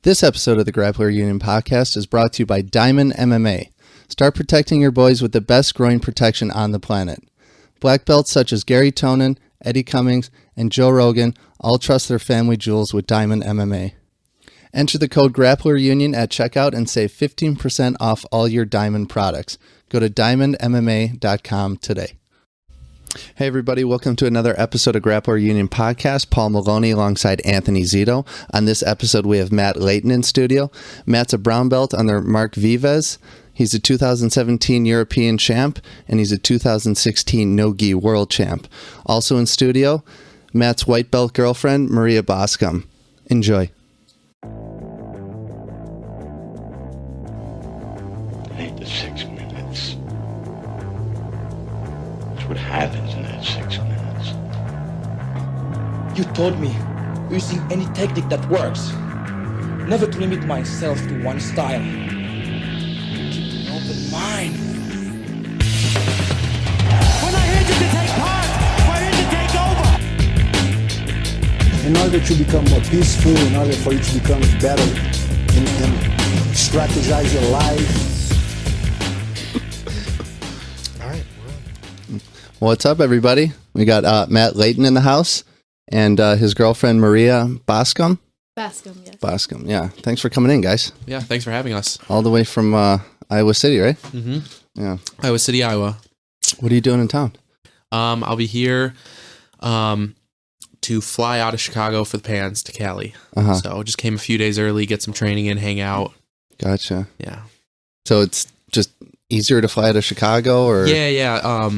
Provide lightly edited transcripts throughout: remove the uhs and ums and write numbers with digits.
This episode of the Grappler Union podcast is brought to you by Diamond MMA. Start protecting your boys with the best groin protection on the planet. Black belts such as Gary Tonin, Eddie Cummings, and Joe Rogan all trust their family jewels with Diamond MMA. Enter the code Grappler Union at checkout and save 15% off all your Diamond products. Go to diamondmma.com today. Hey everybody, welcome to another episode of Grappler Union Podcast. Paul Maloney alongside Anthony Zito. On this episode we have Matt Leighton in studio. Matt's a brown belt under Mark Vives. He's a 2017 European champ and he's a 2016 no-gi world champ. Also in studio, Matt's white belt girlfriend, Maria Bascom. Enjoy. I need the 6 minutes. That's what happens in that 6 minutes. You told me using any technique that works. Never to limit myself to one style. Keep an open mind. We're not here just to take part. We're here to take over. In order to become more peaceful, in order for you to become better and strategize your life. All right. What's up, everybody? We got Matt Leighton in the house and his girlfriend, Maria Bascom. Bascom, yes. Bascom, yeah. Thanks for coming in, guys. Yeah, thanks for having us. All the way from Iowa City, right? Mm-hmm. Yeah. Iowa City, Iowa. What are you doing in town? I'll be here to fly out of Chicago for the Pans to Cali. Uh-huh. So just came a few days early, get some training in, hang out. Gotcha. Yeah. So it's just easier to fly to Chicago, or? Yeah.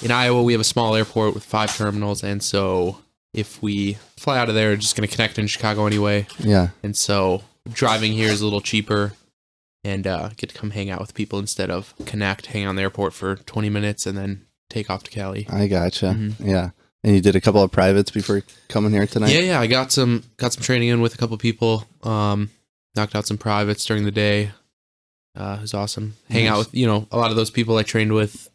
In Iowa, we have a small airport with 5 terminals, and so if we fly out of there, we're just going to connect in Chicago anyway. Yeah. And so driving here is a little cheaper, and get to come hang out with people instead of connect, hang on the airport for 20 minutes, and then take off to Cali. I gotcha. Mm-hmm. Yeah. And you did a couple of privates before coming here tonight? Yeah. I got some training in with a couple of people. Knocked out some privates during the day. It was awesome. Hang out with, a lot of those people I trained with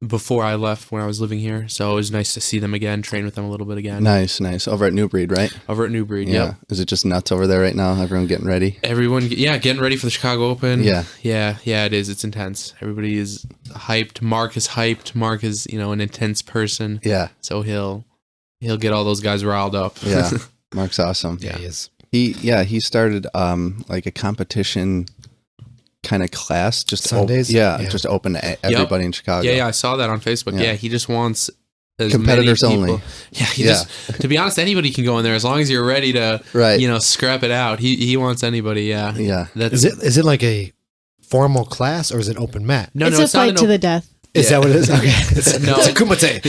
before I left when I was living here. So it was nice to see them again, train with them a little bit again. Nice. Over at New Breed, right? Over at New Breed, yeah. Yep. Is it just nuts over there right now? Everyone getting ready? Everyone, getting ready for the Chicago Open. Yeah. Yeah, it is. It's intense. Everybody is hyped. Mark is hyped. Mark is, an intense person. Yeah. So he'll get all those guys riled up. Yeah. Mark's awesome. Yeah, he is. He started like a competition kind of class, just Sundays. Just open to everybody in Chicago. Yeah, I saw that on Facebook. Yeah, he just wants as competitors many people. only. Yeah, to be honest, anybody can go in there as long as you're ready to, scrap it out. He wants anybody. Yeah, yeah. That's, Is it like a formal class or is it open mat? No, it's a fight to the death. Is that what it is? Okay, it's a kumite.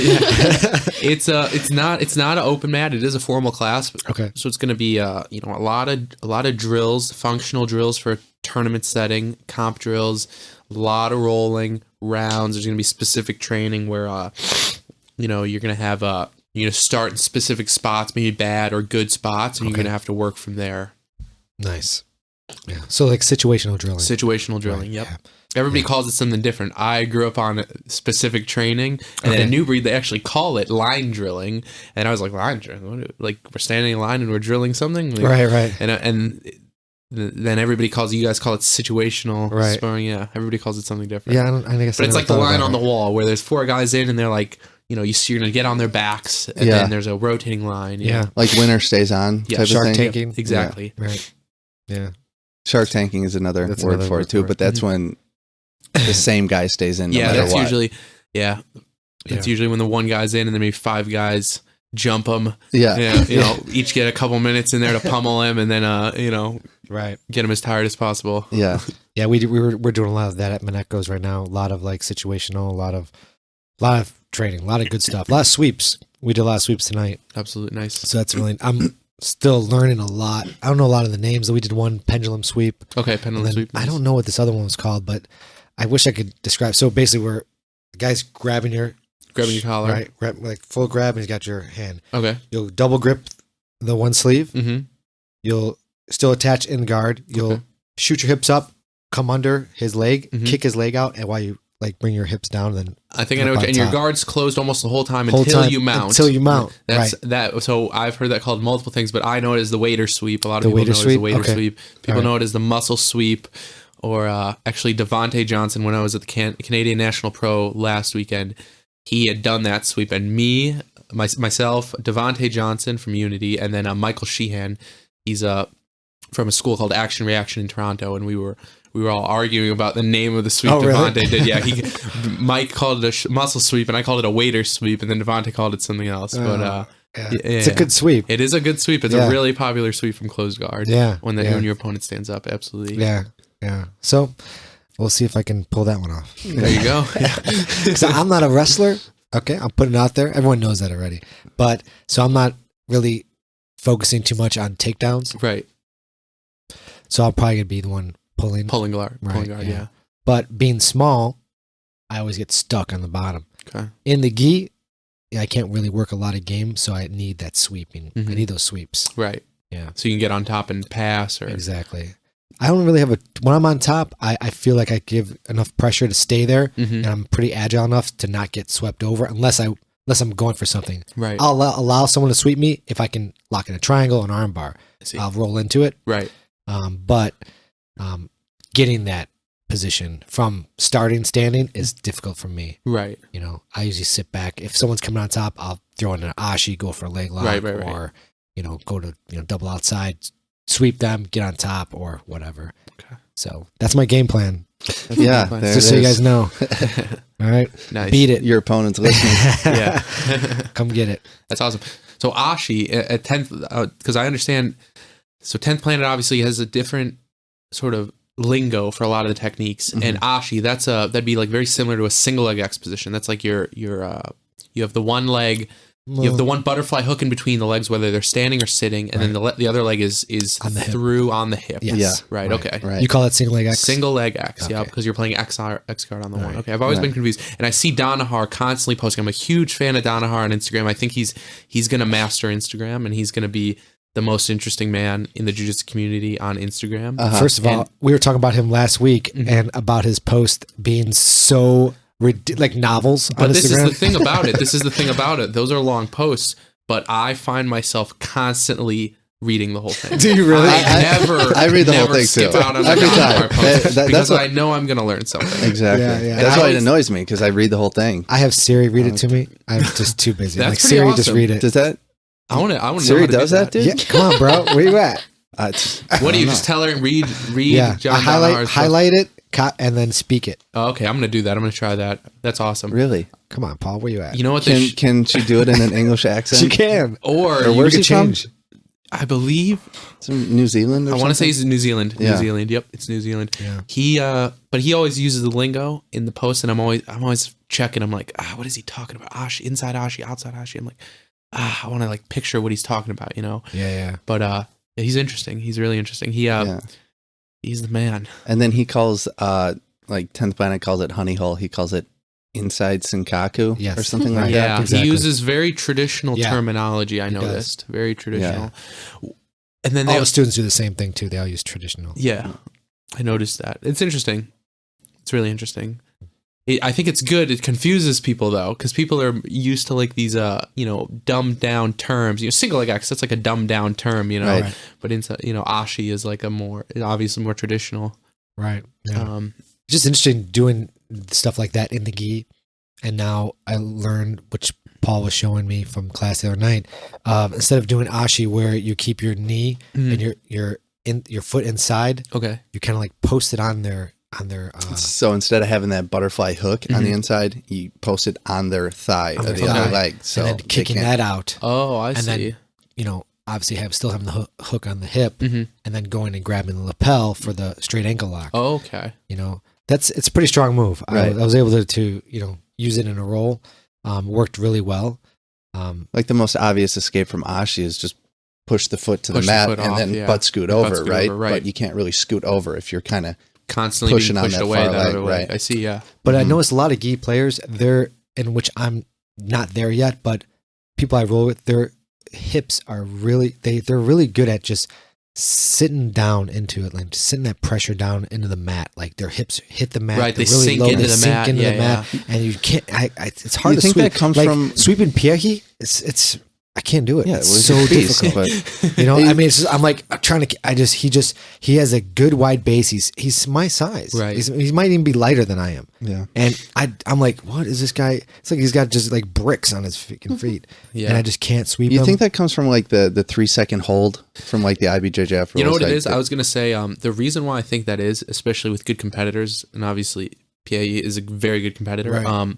It's not an open mat. It is a formal class. Okay, so it's going to be a lot of drills, functional drills for a tournament setting, comp drills, a lot of rolling rounds. There's going to be specific training where you're going to have you're going to start in specific spots, maybe bad or good spots, and you're going to have to work from there. Nice. Yeah. So like situational drilling. Situational drilling. Right. Yep. Yeah. Everybody calls it something different. I grew up on specific training, and then at New Breed, they actually call it line drilling. And I was like, line drilling? Like, we're standing in line and we're drilling something? Like, right. And then everybody you guys call it situational sparring. Yeah, everybody calls it something different. Yeah, I guess. But it's like the line on the wall where there's 4 guys in, and they're like, you're going to get on their backs, and then there's a rotating line. Yeah. Like winner stays on type shark of thing. tanking. Exactly. Yeah. Right. Yeah. Shark tanking is another word for it too, but that's when the same guy stays in no matter that's what. Usually, that's usually when the one guy's in and then maybe 5 guys jump him. Yeah. Each get a couple minutes in there to pummel him and then, get him as tired as possible. Yeah. Yeah, we're doing a lot of that at Mineco's right now. A lot of like situational, a lot of training, a lot of good stuff, a lot of sweeps. We did a lot of sweeps tonight. Absolutely nice. So that's really, I'm still learning a lot. I don't know a lot of the names. We did one pendulum sweep. Okay, pendulum sweep. Nice. I don't know what this other one was called, but I wish I could describe. So basically, where the guy's grabbing your collar, right? Like full grab, and he's got your hand. Okay. You'll double grip the one sleeve. Mm-hmm. You'll still attach in guard. You'll shoot your hips up, come under his leg, kick his leg out, and while you like bring your hips down, then I think I know. And your guard's closed almost the whole time you mount. Until you mount. That's right. that. So I've heard that called multiple things, but I know it as the waiter sweep. A lot of people know it as the sweep? waiter Okay. sweep. People know it as the muscle sweep, or actually Devontae Johnson. When I was at the Canadian National Pro last weekend, he had done that sweep, and myself, Devontae Johnson from Unity, and then Michael Sheehan. He's from a school called Action Reaction in Toronto, and we were all arguing about the name of the sweep. Oh, really? Devontae did, yeah. Mike called it a muscle sweep, and I called it a waiter sweep, and then Devontae called it something else. But Yeah. yeah, It's a good sweep. It is a good sweep. It's Yeah. a really popular sweep from closed guard. Yeah, when yeah. when your opponent stands up, absolutely. Yeah. So we'll see if I can pull that one off. There you go. So I'm not a wrestler. Okay, I'm putting it out there. Everyone knows that already. But so I'm not really focusing too much on takedowns. Right. So I'm probably gonna be the one pulling. Pulling guard. Yeah. But being small, I always get stuck on the bottom. Okay. In the gi, I can't really work a lot of games, so I need that sweeping. Mhm. I need those sweeps. Right. Yeah. So you can get on top and pass, or Exactly. I don't really have when I'm on top, I feel like I give enough pressure to stay there, Mhm. and I'm pretty agile enough to not get swept over unless I'm going for something. Right. I'll allow someone to sweep me if I can lock in a triangle, an arm bar. I see. I'll roll into it. Right. But getting that position from standing is difficult for me. Right. You know, I usually sit back. If someone's coming on top, I'll throw in an ashi, go for a leg lock, Right. or go to double outside, sweep them, get on top, or whatever. Okay. So that's my game plan. Yeah, Fine. there Just it so you is. guys know. All right, Nice. beat it. Your opponent's listening. Yeah. Come get it. That's awesome. So Ashi at 10th, because I understand. So 10th Planet obviously has a different sort of lingo for a lot of the techniques, and Ashi that'd be like very similar to a single leg X position. That's like you have the one leg. You have the one butterfly hook in between the legs, whether they're standing or sitting, and then the other leg is On the hip. through on the hip. Yes. Yeah. Right. Okay. Right. You call it single leg X? Single leg X, yeah, Okay. because you're playing X guard on the one. Right. Okay, I've always Right. been confused, and I see Donahar constantly posting. I'm a huge fan of Donahar on Instagram. I think he's gonna master Instagram, and he's gonna be the most interesting man in the jiu-jitsu community on Instagram. First of all, we were talking about him last week and about his post being so like novels But on this Instagram. is the thing about it. This is the thing about it. Those are long posts, but I find myself constantly reading the whole thing. Do you really? I I read the whole thing, skip too. out on Every the time. Donahar post That's because what- I know I'm gonna learn something. Exactly. Yeah. That's And why I it annoys me, because I read the whole thing. I have Siri read it to me. I'm just too busy. That's Like pretty Siri, just awesome. read it. Does that I want to. Siri know how to does do that, dude? Yeah, come on, bro. Where you at? What do you just tell her and read Yeah, John I Donahar's highlight it, and then speak it. Oh, okay, I'm gonna do that. I'm gonna try that. That's awesome. Really? Come on, Paul. Where you at? You know what? Can she do it in an English accent? She can. or Or where's You he can from? change. I believe It's in New Zealand or I want to say something? he's in New Zealand. Yeah. New Zealand. Yep, it's New Zealand. Yeah. But he always uses the lingo in the post, and I'm always checking. I'm like, what is he talking about? Ashi, inside Ashi, outside Ashi. I'm like, I want to like picture what he's talking about, you know. Yeah. But yeah, he's interesting. He's really interesting. He's the man. And then he calls, like 10th Planet calls it honey hole. He calls it inside Senkaku Yes. or something like Yeah, that. exactly. he uses very traditional Yeah. terminology. I He does. noticed very traditional. And then All the students do the same thing too. They all use traditional. yeah, I noticed that. It's interesting. It's really interesting. I think it's good. It confuses people though, because people are used to like these, dumbed down terms. Single leg X, that's like a dumbed down term, Right. But inside, Ashi is like obviously more traditional. Right. Yeah. It's Just interesting doing stuff like that in the gi. And now I learned, which Paul was showing me from class the other night, instead of doing ashi where you keep your knee and your foot inside, okay. you kind of like post it on their So instead of having that butterfly hook on the inside, you post it on their thigh or their the other thigh. leg. So and then they kicking can't- that out. Oh, I and see. then, obviously still having the hook on the hip Mhm. and then going and grabbing the lapel for the straight ankle lock. Oh, okay. It's a pretty strong move. Right. I was able to use it in a roll. Worked really well. Like the most obvious escape from Ashi is just push the foot to Push the the mat foot and off, then yeah. butt scoot Butt over, scoot right? over, right. But you can't really scoot over if you're kind of Constantly Pushing being on pushed that away far that leg, other way. right. I see, yeah. But I Mhm. noticed a lot of gi players, they're in which I'm not there yet, but people I roll with, their hips are really they're really good at just sitting down into it, like sitting that pressure down into the mat, like their hips hit the mat, Right, they're they really sink low, into they the sink mat, into yeah, the mat, and you can't. It's hard You to think sweep. that comes like, from- sweeping pierhi? It's I can't do it. Yeah, It's well, so he's a beast, difficult. You know, I mean, it's just, I'm like trying to. He has a good wide base. He's my size. Right. He might even be lighter than I am. Yeah. And I'm like, what is this guy? It's like he's got just like bricks on his freaking feet. Yeah. And I just can't sweep You him. think that comes from like the 3-second hold from like the IBJJF rules? You know what it like is? I was gonna say the reason why I think that is, especially with good competitors, and obviously PAE is a very good competitor. Right.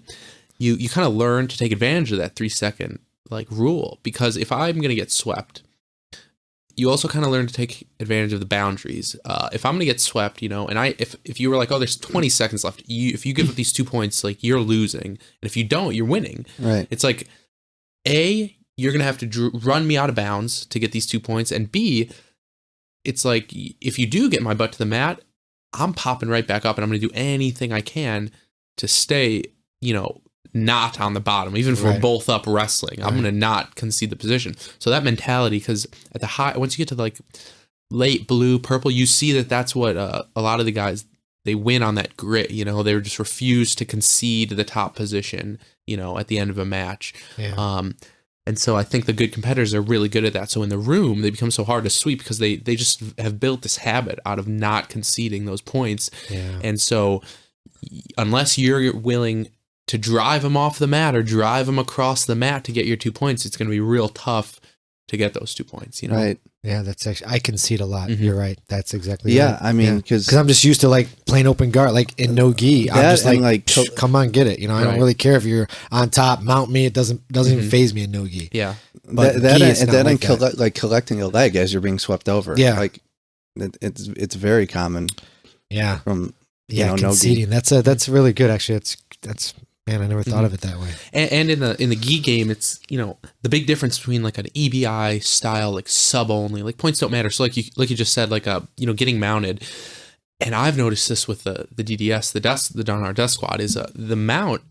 You kind of learn to take advantage of that 3-second like rule, because if I'm gonna get swept, you also kind of learn to take advantage of the boundaries. If I'm gonna get swept, and if you were like, oh, there's 20 seconds left, if you give up these 2 points, like you're losing, and if you don't, you're winning. Right. It's like, A, you're gonna have to run me out of bounds to get these 2 points, and B, it's like if you do get my butt to the mat, I'm popping right back up, and I'm gonna do anything I can to stay, not on the bottom, even if we're Right. both up wrestling. I'm gonna not concede the position. So that mentality, because at the high, once you get to like late blue, purple, you see that's what a lot of the guys, they win on that grit. They just refuse to concede the top position. At the end of a match. Yeah. And so I think the good competitors are really good at that. So in the room, they become so hard to sweep because they just have built this habit out of not conceding those points. Yeah. And so unless you're willing to drive them off the mat or drive them across the mat to get your 2 points, it's going to be real tough to get those 2 points. Right. Yeah, that's actually, I concede a lot. Mhm. You're right. That's exactly Yeah, right. I mean, because I'm just used to like playing open guard, like in no gi. I'm That just and, like, like, come on, get it. I don't Right. really care if you're on top, mount me. It doesn't even phase me in no gi. Yeah. But that gi is and not then like that. like collecting a leg as you're being swept over. Yeah. like it's very common Yeah, from yeah, no gi. conceding. That's really good. Actually, that's man, I never thought of it that way. And in the gi game, it's the big difference between like an EBI style like sub only, like points don't matter. So like you just said, like getting mounted. And I've noticed this with the DDS, the Donar Death Squad, is the mount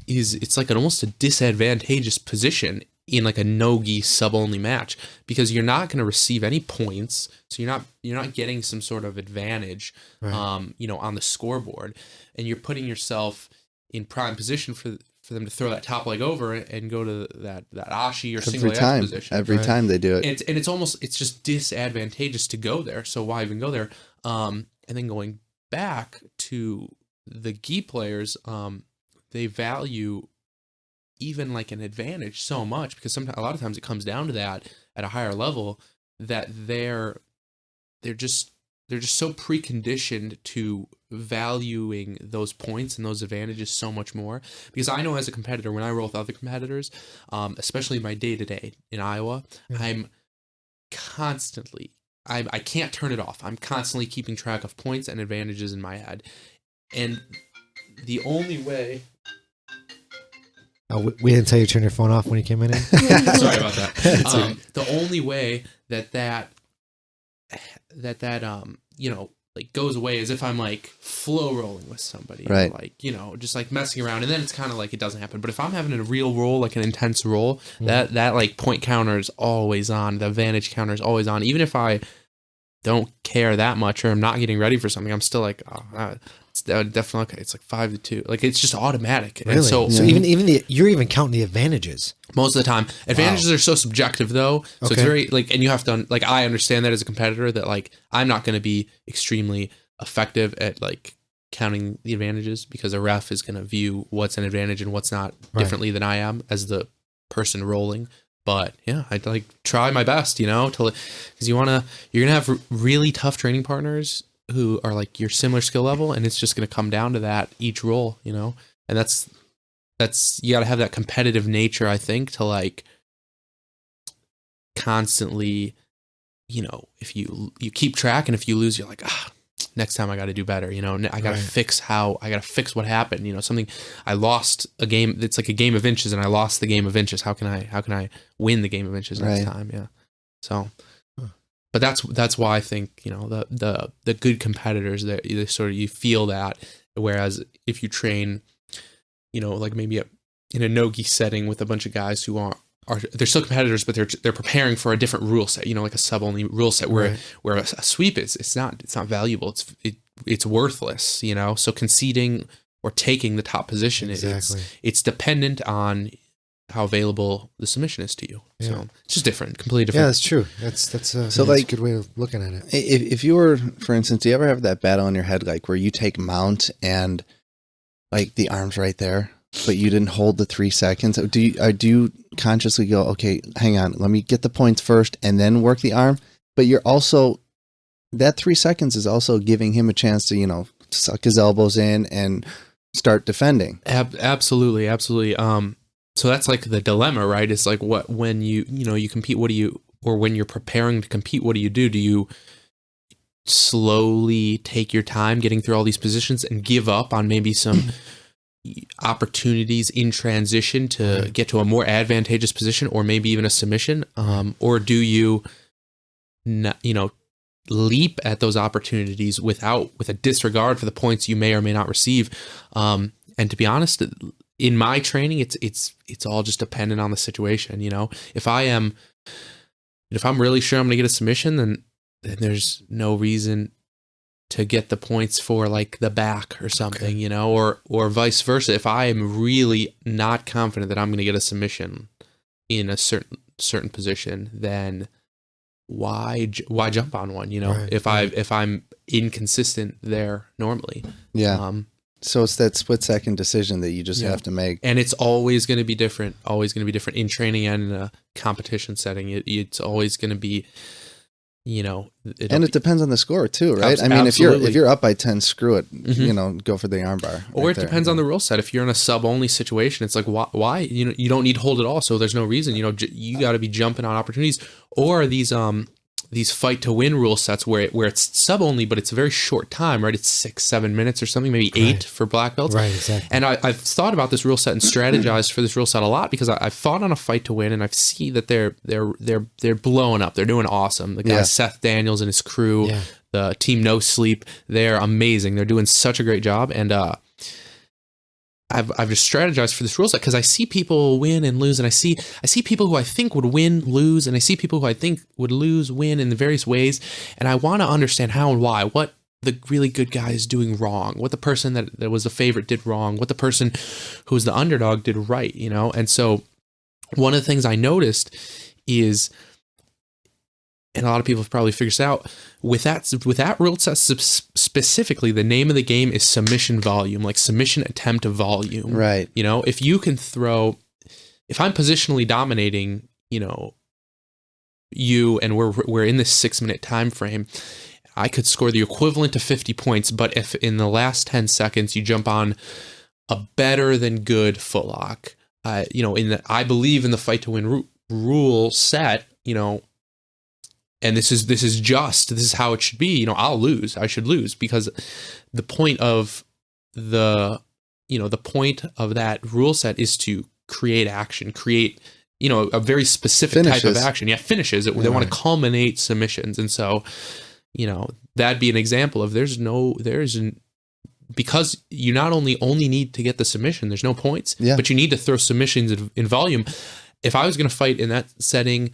it's like almost a disadvantageous position in like a no gi sub only match, because you're not going to receive any points, so you're not getting some sort of advantage, Right. on the scoreboard, and you're putting yourself in prime position for them to throw that top leg over and go to that ashi or single leg position. Every Right. time they do it. And it's just disadvantageous to go there. So why even go there? And then going back to the gi players, they value even like an advantage so much, because a lot of times it comes down to that at a higher level, that they're just so preconditioned to valuing those points and those advantages so much more. Because I know as a competitor, when I roll with other competitors, especially my day-to-day in Iowa, I'm constantly, I can't turn it off. I'm constantly keeping track of points and advantages in my head. And the only way... Oh, we didn't tell you to turn your phone off when you came in. Sorry about that. The only way that like goes away is if I'm like flow rolling with somebody, Right. Or like just like messing around, and then it's kind of like it doesn't happen. But if I'm having a real roll, like an intense roll, that like point counter is always on, the advantage counter is always on, even if I don't care that much or I'm not getting ready for something, I'm still like, it's definitely okay. It's like 5-2, like it's just automatic. Really? And so even you're even counting the advantages. most of the time, advantages are so subjective though. So Okay. it's very like, and you have to like, I understand that as a competitor, that like I'm not going to be extremely effective at like counting the advantages, because a ref is going to view what's an advantage and what's not Right. differently than I am as the person rolling. But yeah, I'd like try my best, because you're going to have really tough training partners who are like your similar skill level, and it's just going to come down to that each roll, and that's you got to have that competitive nature, I think, to like constantly, if you keep track, and if you lose, you're like, next time I got to do better, I got to Right. fix what happened, something, I lost a game, it's like a game of inches, and I lost the game of inches. How can I win the game of inches next Right. time? Yeah. So, but that's why I think, the good competitors, that they sort of, you feel that, whereas if you train, like maybe in a no-gi setting with a bunch of guys who they're still competitors, but they're preparing for a different rule set, like a sub only rule set where a sweep it's not valuable. It's worthless, so conceding or taking the top position it's dependent on how available the submission is to you. Yeah. So it's just different, completely different. Yeah, that's true. That's a good way of looking at it. If you were, for instance, do you ever have that battle in your head, like where you take mount and like the arm's right there, but you didn't hold the 3 seconds? Do you consciously go, okay, hang on, let me get the points first and then work the arm? But you're also, that 3 seconds is also giving him a chance to, suck his elbows in and start defending. Absolutely. So that's like the dilemma, right? It's like when you compete, or when you're preparing to compete, what do you do? Do you slowly take your time getting through all these positions and give up on maybe some opportunities in transition to get to a more advantageous position, or maybe even a submission? Or do you, leap at those opportunities with a disregard for the points you may or may not receive? And to be honest, in my training, it's all just dependent on the situation. If I'm really sure I'm going to get a submission, then there's no reason to get the points for like the back or something, or vice versa. If I am really not confident that I'm going to get a submission in a certain position, then why jump on one? If I'm inconsistent there normally. Yeah. So it's that split second decision that you just have to make. And it's always going to be different, in training and in a competition setting. It's always going to be, it depends on the score too, right? I mean, absolutely. if you're up by 10, screw it, go for the armbar. Or it depends on the rule set. If you're in a sub only situation, it's like, why, you don't need to hold at all. So there's no reason, you got to be jumping on opportunities. Or these fight to win rule sets where it's sub only, but it's a very short time, right? It's 6-7 minutes or something, maybe 8 for black belts. Right, exactly. And I've thought about this rule set and strategized for this rule set a lot, because I've fought on a fight to win, and I've seen that they're blowing up. They're doing awesome. The guy Seth Daniels and his crew, the team No Sleep, they're amazing. They're doing such a great job. And I've just strategized for this rule set because I see people win and lose, and I see people who I think would win, lose, and I see people who I think would lose, win in the various ways, and I want to understand how and why, what the really good guy is doing wrong, what the person that was the favorite did wrong, what the person who was the underdog did right, And so one of the things I noticed is, and a lot of people have probably figured this out, with that rule set specifically, the name of the game is submission volume, like submission attempt volume. Right. If you can if I'm positionally dominating, you, and we're in this 6-minute time frame, I could score the equivalent of 50 points, but if in the last 10 seconds you jump on a better than good footlock, I believe in the fight to win rule set, and this is how it should be. I should lose, because the point of the point of that rule set is to create action, a very specific type of action. Yeah, finishes. They want to culminate submissions. And so, that'd be an example of because you not only need to get the submission, there's no points, but you need to throw submissions in volume. If I was going to fight in that setting,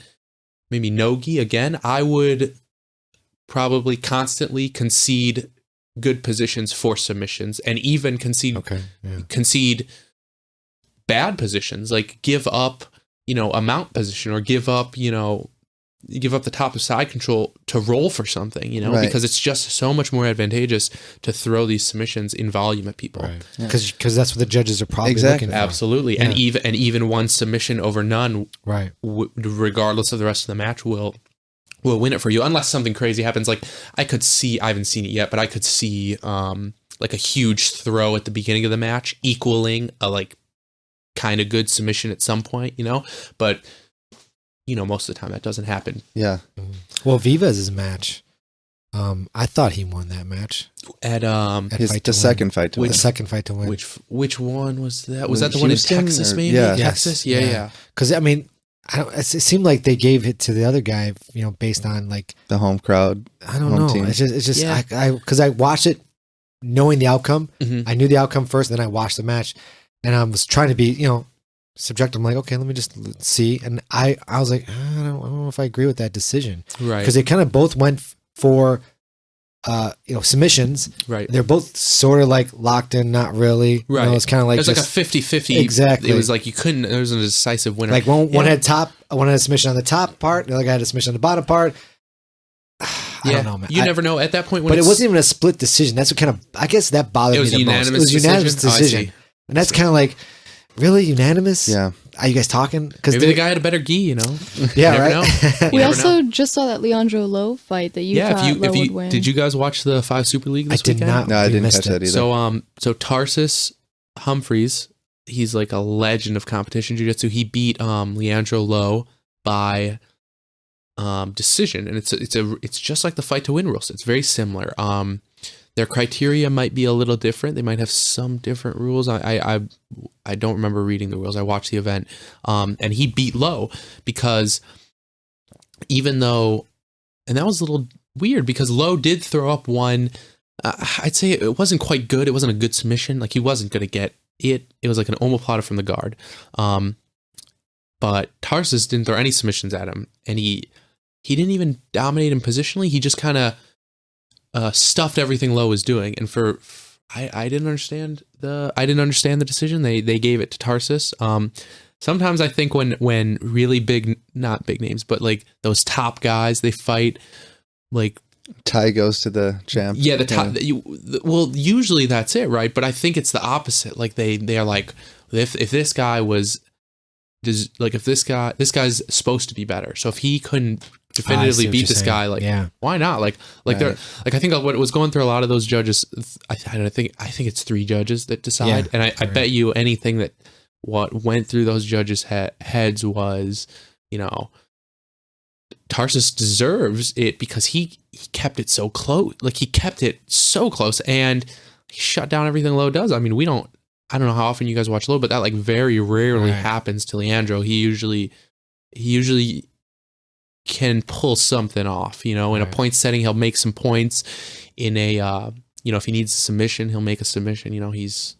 maybe no-gi again, I would probably constantly concede good positions for submissions, and even concede bad positions, like give up, a mount position, or give up the top of side control to roll for something, because it's just so much more advantageous to throw these submissions in volume at people. Right. Because that's what the judges are probably looking for. Absolutely. Yeah. And even one submission over none, right, regardless of the rest of the match, will win it for you, unless something crazy happens. Like I haven't seen it yet, but I could see like a huge throw at the beginning of the match equaling a kind of good submission at some point, but most of the time that doesn't happen. Yeah. Well, Vives' match, I thought he won that match at the second fight to win. The second fight to win. Which one was that? Was that the one in Texas? Maybe Texas. Yeah. Because it seemed like they gave it to the other guy, based on like the home crowd. I don't know. Team. It's just because I watched it knowing the outcome. Mm-hmm. I knew the outcome first, then I watched the match, and I was trying to be subjective. I'm like, okay, let me just see. And I was like, I don't know if I agree with that decision. Right. Because they kind of both went for, submissions. Right. They're both sort of like locked in, not really. Right. You know, it's kind of like it was like a just- 50-50. Exactly. It was like there wasn't a decisive winner. like one had a submission on the top part, the other guy had a submission on the bottom part. I don't know, man. You never know at that point when But it it's- wasn't even a split decision. That's what kind of, I guess that bothered It was me the unanimous most. It was unanimous decision? Oh, I decision. see. And that's kind of like, really unanimous? Yeah. Are you guys talking? Because Maybe the guy had a better gi, you know? Yeah, You never right. know. We never also know. just saw that Leandro Lowe fight that you thought Lowe would win. did you guys watch the 5 Super League I this did weekend? not. No, I We didn't missed catch that it. either. So Tarsus Humphreys, he's like a legend of competition jiu-jitsu. He beat Leandro Lowe by decision, and it's just like the fight to win rules. It's very similar. Their criteria might be a little different. They might have some different rules. I don't remember reading the rules. I watched the event, and he beat Lowe because even though, and that was a little weird because Lowe did throw up one. I'd say it wasn't quite good. It wasn't a good submission. Like he wasn't going to get it. It was like an omoplata from the guard. But Tarsus didn't throw any submissions at him, and he didn't even dominate him positionally. He just kind of stuffed everything Lowe was doing, and I didn't understand the decision. They gave it to Tarsus. Sometimes I think when really big, not big names, but like those top guys, they fight like Tie goes to the champ. yeah, the top. Well, usually that's it, right? But I think it's the opposite. Like they are like if this guy was if this guy's supposed to be better. So if he couldn't definitively what beat you're this saying. guy, like Yeah. why not? Like they're like I think what was going through a lot of those judges. I think it's 3 judges that decide, Yeah, and I right. bet you anything that what went through those judges' heads was, Tarsus deserves it because he kept it so close. Like he kept it so close, and he shut down everything Lowe does. I mean, I don't know how often you guys watch Lowe, but that like very rarely Right. happens to Leandro. He usually can pull something off, in a Right. point setting. He'll make some points in a, if he needs a submission, he'll make a submission, he's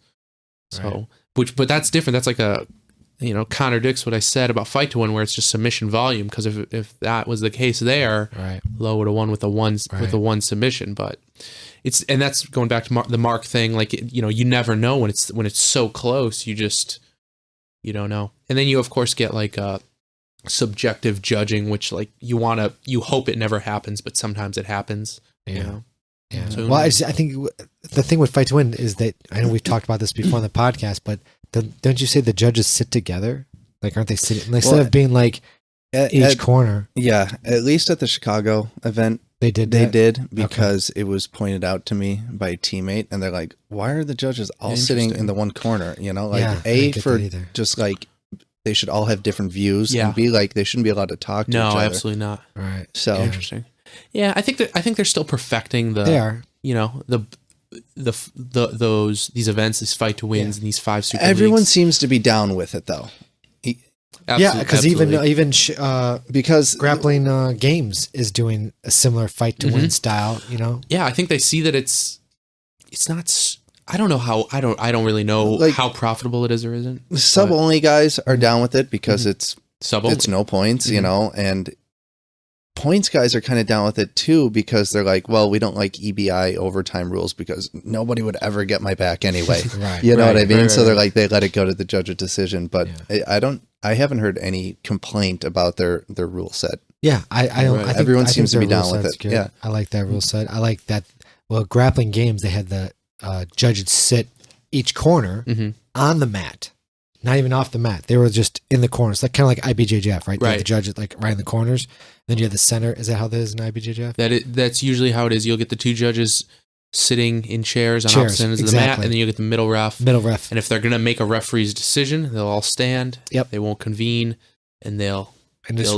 so, but that's different. That's like contradicts what I said about fight to win, where it's just submission volume. Cause if that was the case there, Right. Lowe would have won with a one Right. submission, but and that's going back to the Mark thing. Like, you never know when it's so close, you don't know. And then you of course get like subjective judging, which like you hope it never happens, but sometimes it happens. Yeah. Yeah. So- Well, I think the thing with fight to win is that I know we've talked about this before on the podcast, but don't you say the judges sit together? Like, aren't they sitting instead of being like each corner? Yeah, at least at the Chicago event, They did. they that? did because it was pointed out to me by a teammate, and they're like, "Why are the judges all sitting in the one corner?" Like Yeah, I didn't get for that either. just like they should all have different views, Yeah. and be like they shouldn't be allowed to talk to No, each other. absolutely not. Right. So Interesting. Yeah, I think they're still perfecting They are. these events, these fight to wins, and these 5 super everyone leagues. seems to be down with it though, Yeah, because Absolutely. even because grappling games is doing a similar fight to win style. Yeah, I think they see that it's not. I don't know how. I don't really know Like- how profitable it is or isn't. sub only guys are down with it because it's Sub it's no points, and points guys are kind of down with it too because they're like, well, we don't like EBI overtime rules because nobody would ever get my back anyway. Right. You know what I Right, mean? right, So they're right. like, they let it go to the judge's decision, but I haven't heard any complaint about their rule set. Yeah, I don't. Right. I think, Everyone I think seems to their be down rule with set's it. good. Yeah. I like that rule set. I like that. Well, grappling games, they had the judges sit each corner on the mat, not even off the mat. They were just in the corners, like kind of like IBJJF, right? You have Right. the judges like right in the corners. Then you have the center. Is that how that is in IBJJF? That's usually how it is. You'll get the 2 judges sitting in chairs on Chairs, opposite ends of the mat, exactly. and then you get the middle ref. Middle ref. And if they're gonna make a referee's decision, they'll all stand. Yep. They won't convene, and they'll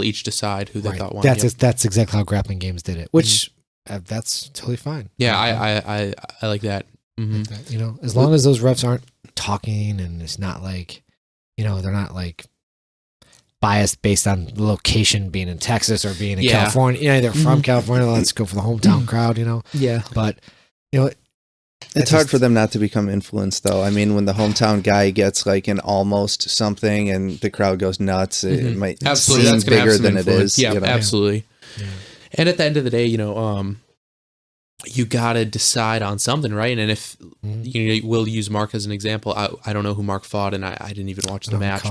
each decide who they right. thought won. That's Yep. that's exactly how grappling games did it, which that's totally fine. Yeah, I like that. Hmm. As long as those refs aren't talking and it's not like, they're not like biased based on the location being in Texas or being in Yeah. California. They're from California. Let's go for the hometown crowd, Yeah. But, It's hard for them not to become influenced, though. I mean, when the hometown guy gets like an almost something and the crowd goes nuts, it might seem bigger than it is. Yeah, you know? absolutely. Yeah. And at the end of the day, you got to decide on something, right? And if we'll use Mark as an example, I don't know who Mark fought, and I didn't even watch the match,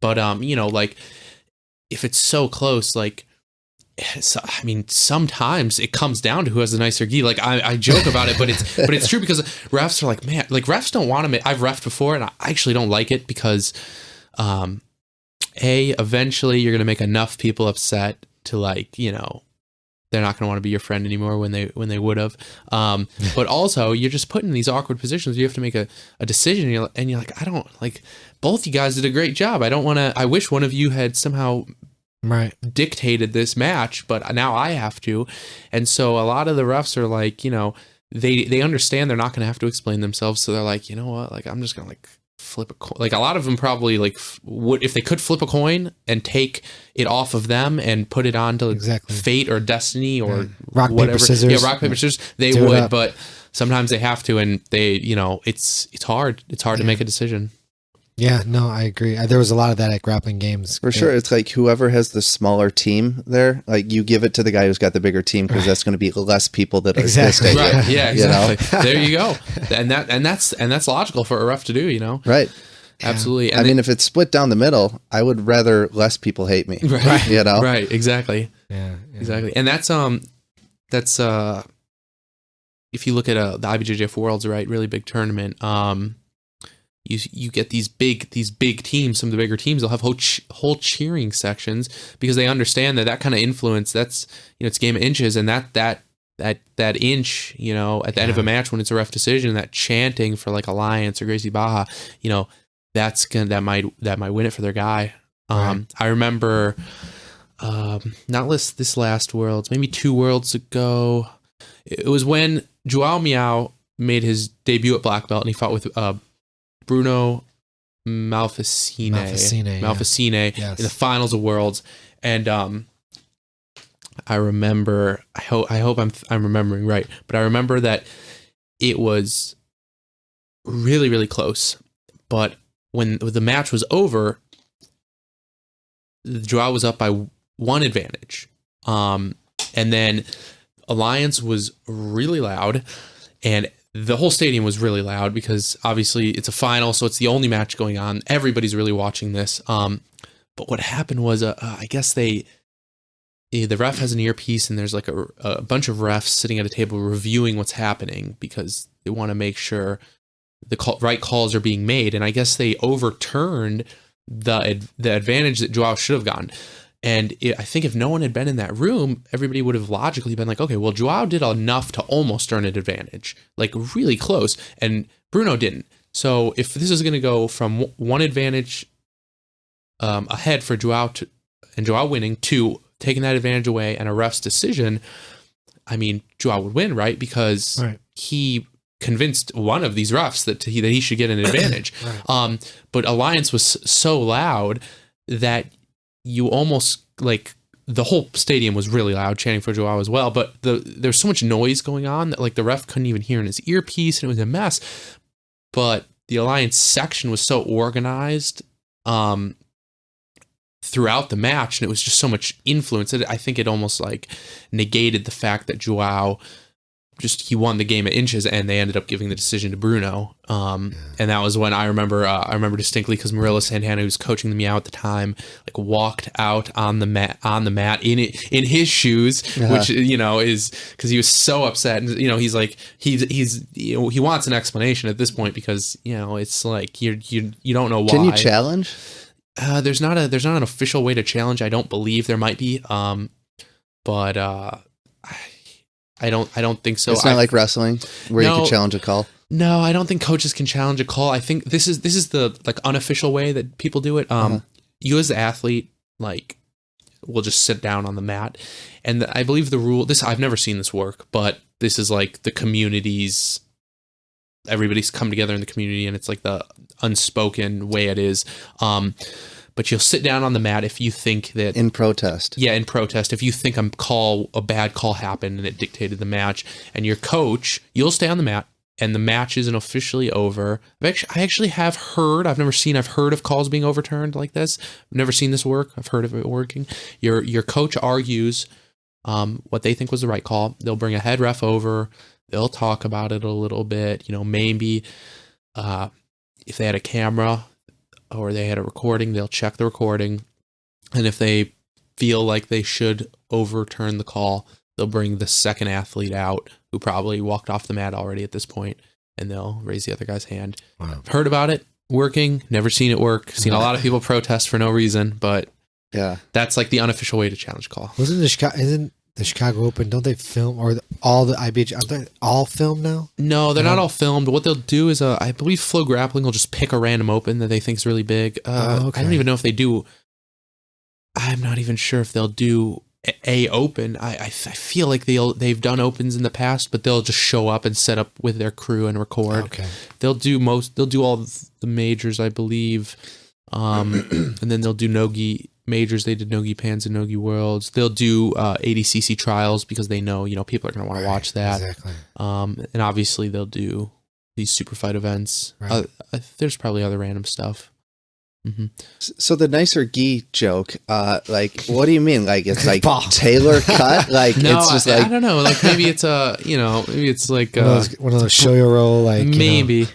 but like if it's so close, like. So, I mean, sometimes it comes down to who has the nicer gi. Like I joke about it, but it's true because refs are like, man, like refs don't want to. I've reffed before, and I actually don't like it because, eventually you're gonna make enough people upset to like, they're not gonna want to be your friend anymore when they would have. But also you're just put in these awkward positions. You have to make a decision, and you're like, I don't like. Both you guys did a great job. I don't want to. I wish one of you had somehow. Right. Dictated this match, but now I have to. And so a lot of the refs are like, they understand they're not going to have to explain themselves. So they're like, you know what? Like, I'm just going to like flip a coin. Like a lot of them probably like would, if they could flip a coin and take it off of them and put it on to fate or destiny or rock, whatever. Paper, scissors. Yeah. Rock, paper, scissors. They would, but sometimes they have to. And they, it's hard. It's hard to make a decision. Yeah, no, I agree. There was a lot of that at grappling games. For sure. It's like whoever has the smaller team there, like you give it to the guy who's got the bigger team because that's going to be less people that are exactly. Right. Yeah, exactly. There you go. And that's logical for a ref to do, Right. Absolutely. And I mean, if it's split down the middle, I would rather less people hate me. Right. Right. Exactly. Yeah. Exactly. And that's if you look at the IBJJF Worlds, right, really big tournament, you get these big teams, some of the bigger teams, they'll have whole cheering sections because they understand that kind of influence, that's, it's a game of inches, and that inch, at the end of a match when it's a ref decision, that chanting for like Alliance or Gracie Baja, that might win it for their guy. Right. I remember, not this last Worlds, maybe 2 Worlds ago, it was when Joao Miao made his debut at black belt and he fought with, Bruno Malfacine yes. in the finals of Worlds, and I remember. I hope I'm remembering right, but I remember that it was really, really close. But when the match was over, Joao was up by 1 advantage, and then Alliance was really loud, and the whole stadium was really loud because obviously it's a final, so it's the only match going on. Everybody's really watching this. But what happened was, I guess the ref has an earpiece, and there's like a bunch of refs sitting at a table reviewing what's happening because they want to make sure the right calls are being made. And I guess they overturned the advantage that Joao should have gotten. And I think if no one had been in that room, everybody would have logically been like, okay, well, Joao did enough to almost earn an advantage, like really close, and Bruno didn't. So if this is going to go from 1 advantage ahead for Joao and Joao winning to taking that advantage away and a ref's decision, I mean, Joao would win, right? Because he convinced one of these refs that he should get an advantage. But Alliance was so loud that you almost like the whole stadium was really loud chanting for Joao as well, but there's so much noise going on that like the ref couldn't even hear in his earpiece, and it was a mess. But the Alliance section was so organized throughout the match, and it was just so much influence that I think it almost like negated the fact that Joao he won the game at inches, and they ended up giving the decision to Bruno. And that was when I remember distinctly because Marilla Santana, who was coaching the Meow at the time, like walked out on the mat in his shoes, which is because he was so upset, and he's like he wants an explanation at this point because it's like you don't know why. Can you challenge? There's not an official way to challenge. I don't believe there might be, but I don't think so. It's not like wrestling where you can challenge a call. No, I don't think coaches can challenge a call. I think this is the like unofficial way that people do it. You as the athlete will just sit down on the mat, and I believe the rule. I've never seen this work, but this is like the community's. Everybody's come together in the community, and it's like the unspoken way it is. But you'll sit down on the mat if you think that... In protest. Yeah, in protest. If you think a bad call happened and it dictated the match, and your coach, you'll stay on the mat, and the match isn't officially over. I actually have heard. I've heard of calls being overturned like this. I've never seen this work. I've heard of it working. Your coach argues what they think was the right call. They'll bring a head ref over. They'll talk about it a little bit. Maybe if they had a camera or they had a recording, they'll check the recording, and if they feel like they should overturn the call, they'll bring the second athlete out who probably walked off the mat already at this point, and they'll raise the other guy's hand. Wow. I've heard about it working, never seen it work. Seen a lot of people protest for no reason, but Yeah. that's like the unofficial way to challenge call. Isn't the Chicago Open, don't they film, or all the IBJ, are they all filmed now? No, they're not all filmed. What they'll do is, I believe Flow Grappling will just pick a random open that they think is really big. Okay. I don't even know if they do. I'm not even sure if they'll do a open. I feel like they've done opens in the past, but they'll just show up and set up with their crew and record. Okay. They'll do all the majors, I believe, and then they'll do no-gi majors. They did no-gi pans and no-gi worlds. They'll do ADCC trials because they know people are going to want to watch that. Exactly. And obviously they'll do these super fight events. Right. There's probably other random stuff. Mm-hmm. So the nicer gi joke, what do you mean? Like it's like Paul. tailor cut? Like No, it's just I don't know. Like maybe it's maybe it's like One of those show your roll, like maybe,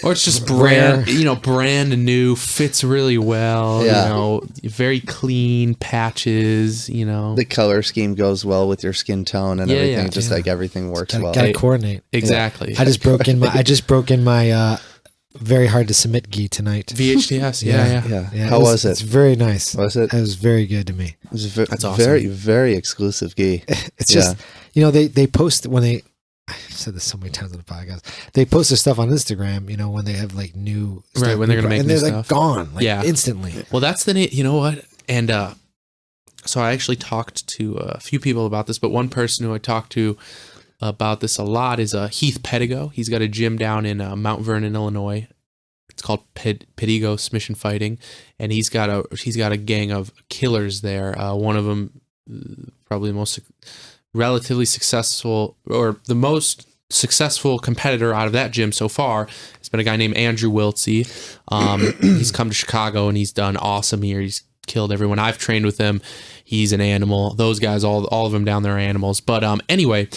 or it's just rare. brand new, fits really well. Yeah. Very clean patches. the color scheme goes well with your skin tone and Yeah, everything. yeah. Just like everything works well. Gotta coordinate. Exactly. I just broke in my very hard to submit gi tonight. VHTS. Yeah. Yeah. How was It's it? very nice. Was it? It was very good to me. It was That's awesome. very, very exclusive gi. It's just, they post when I've said this so many times on the podcast. They post their stuff on Instagram, when they have like new stuff, Right, when they're gonna make and new they're like stuff. gone, like Yeah. instantly. Well, that's you know what? And so I actually talked to a few people about this, but one person who I talked to about this a lot is Heath Pedigo. He's got a gym down in Mount Vernon, Illinois. It's called Pedigo Submission Fighting, and he's got a gang of killers there. One of them, probably the most relatively successful, or the most successful competitor out of that gym so far, has been a guy named Andrew Wiltsey. He's come to Chicago and he's done awesome here. He's killed everyone. I've trained with him. He's an animal. Those guys, all of them down there are animals. But anyway,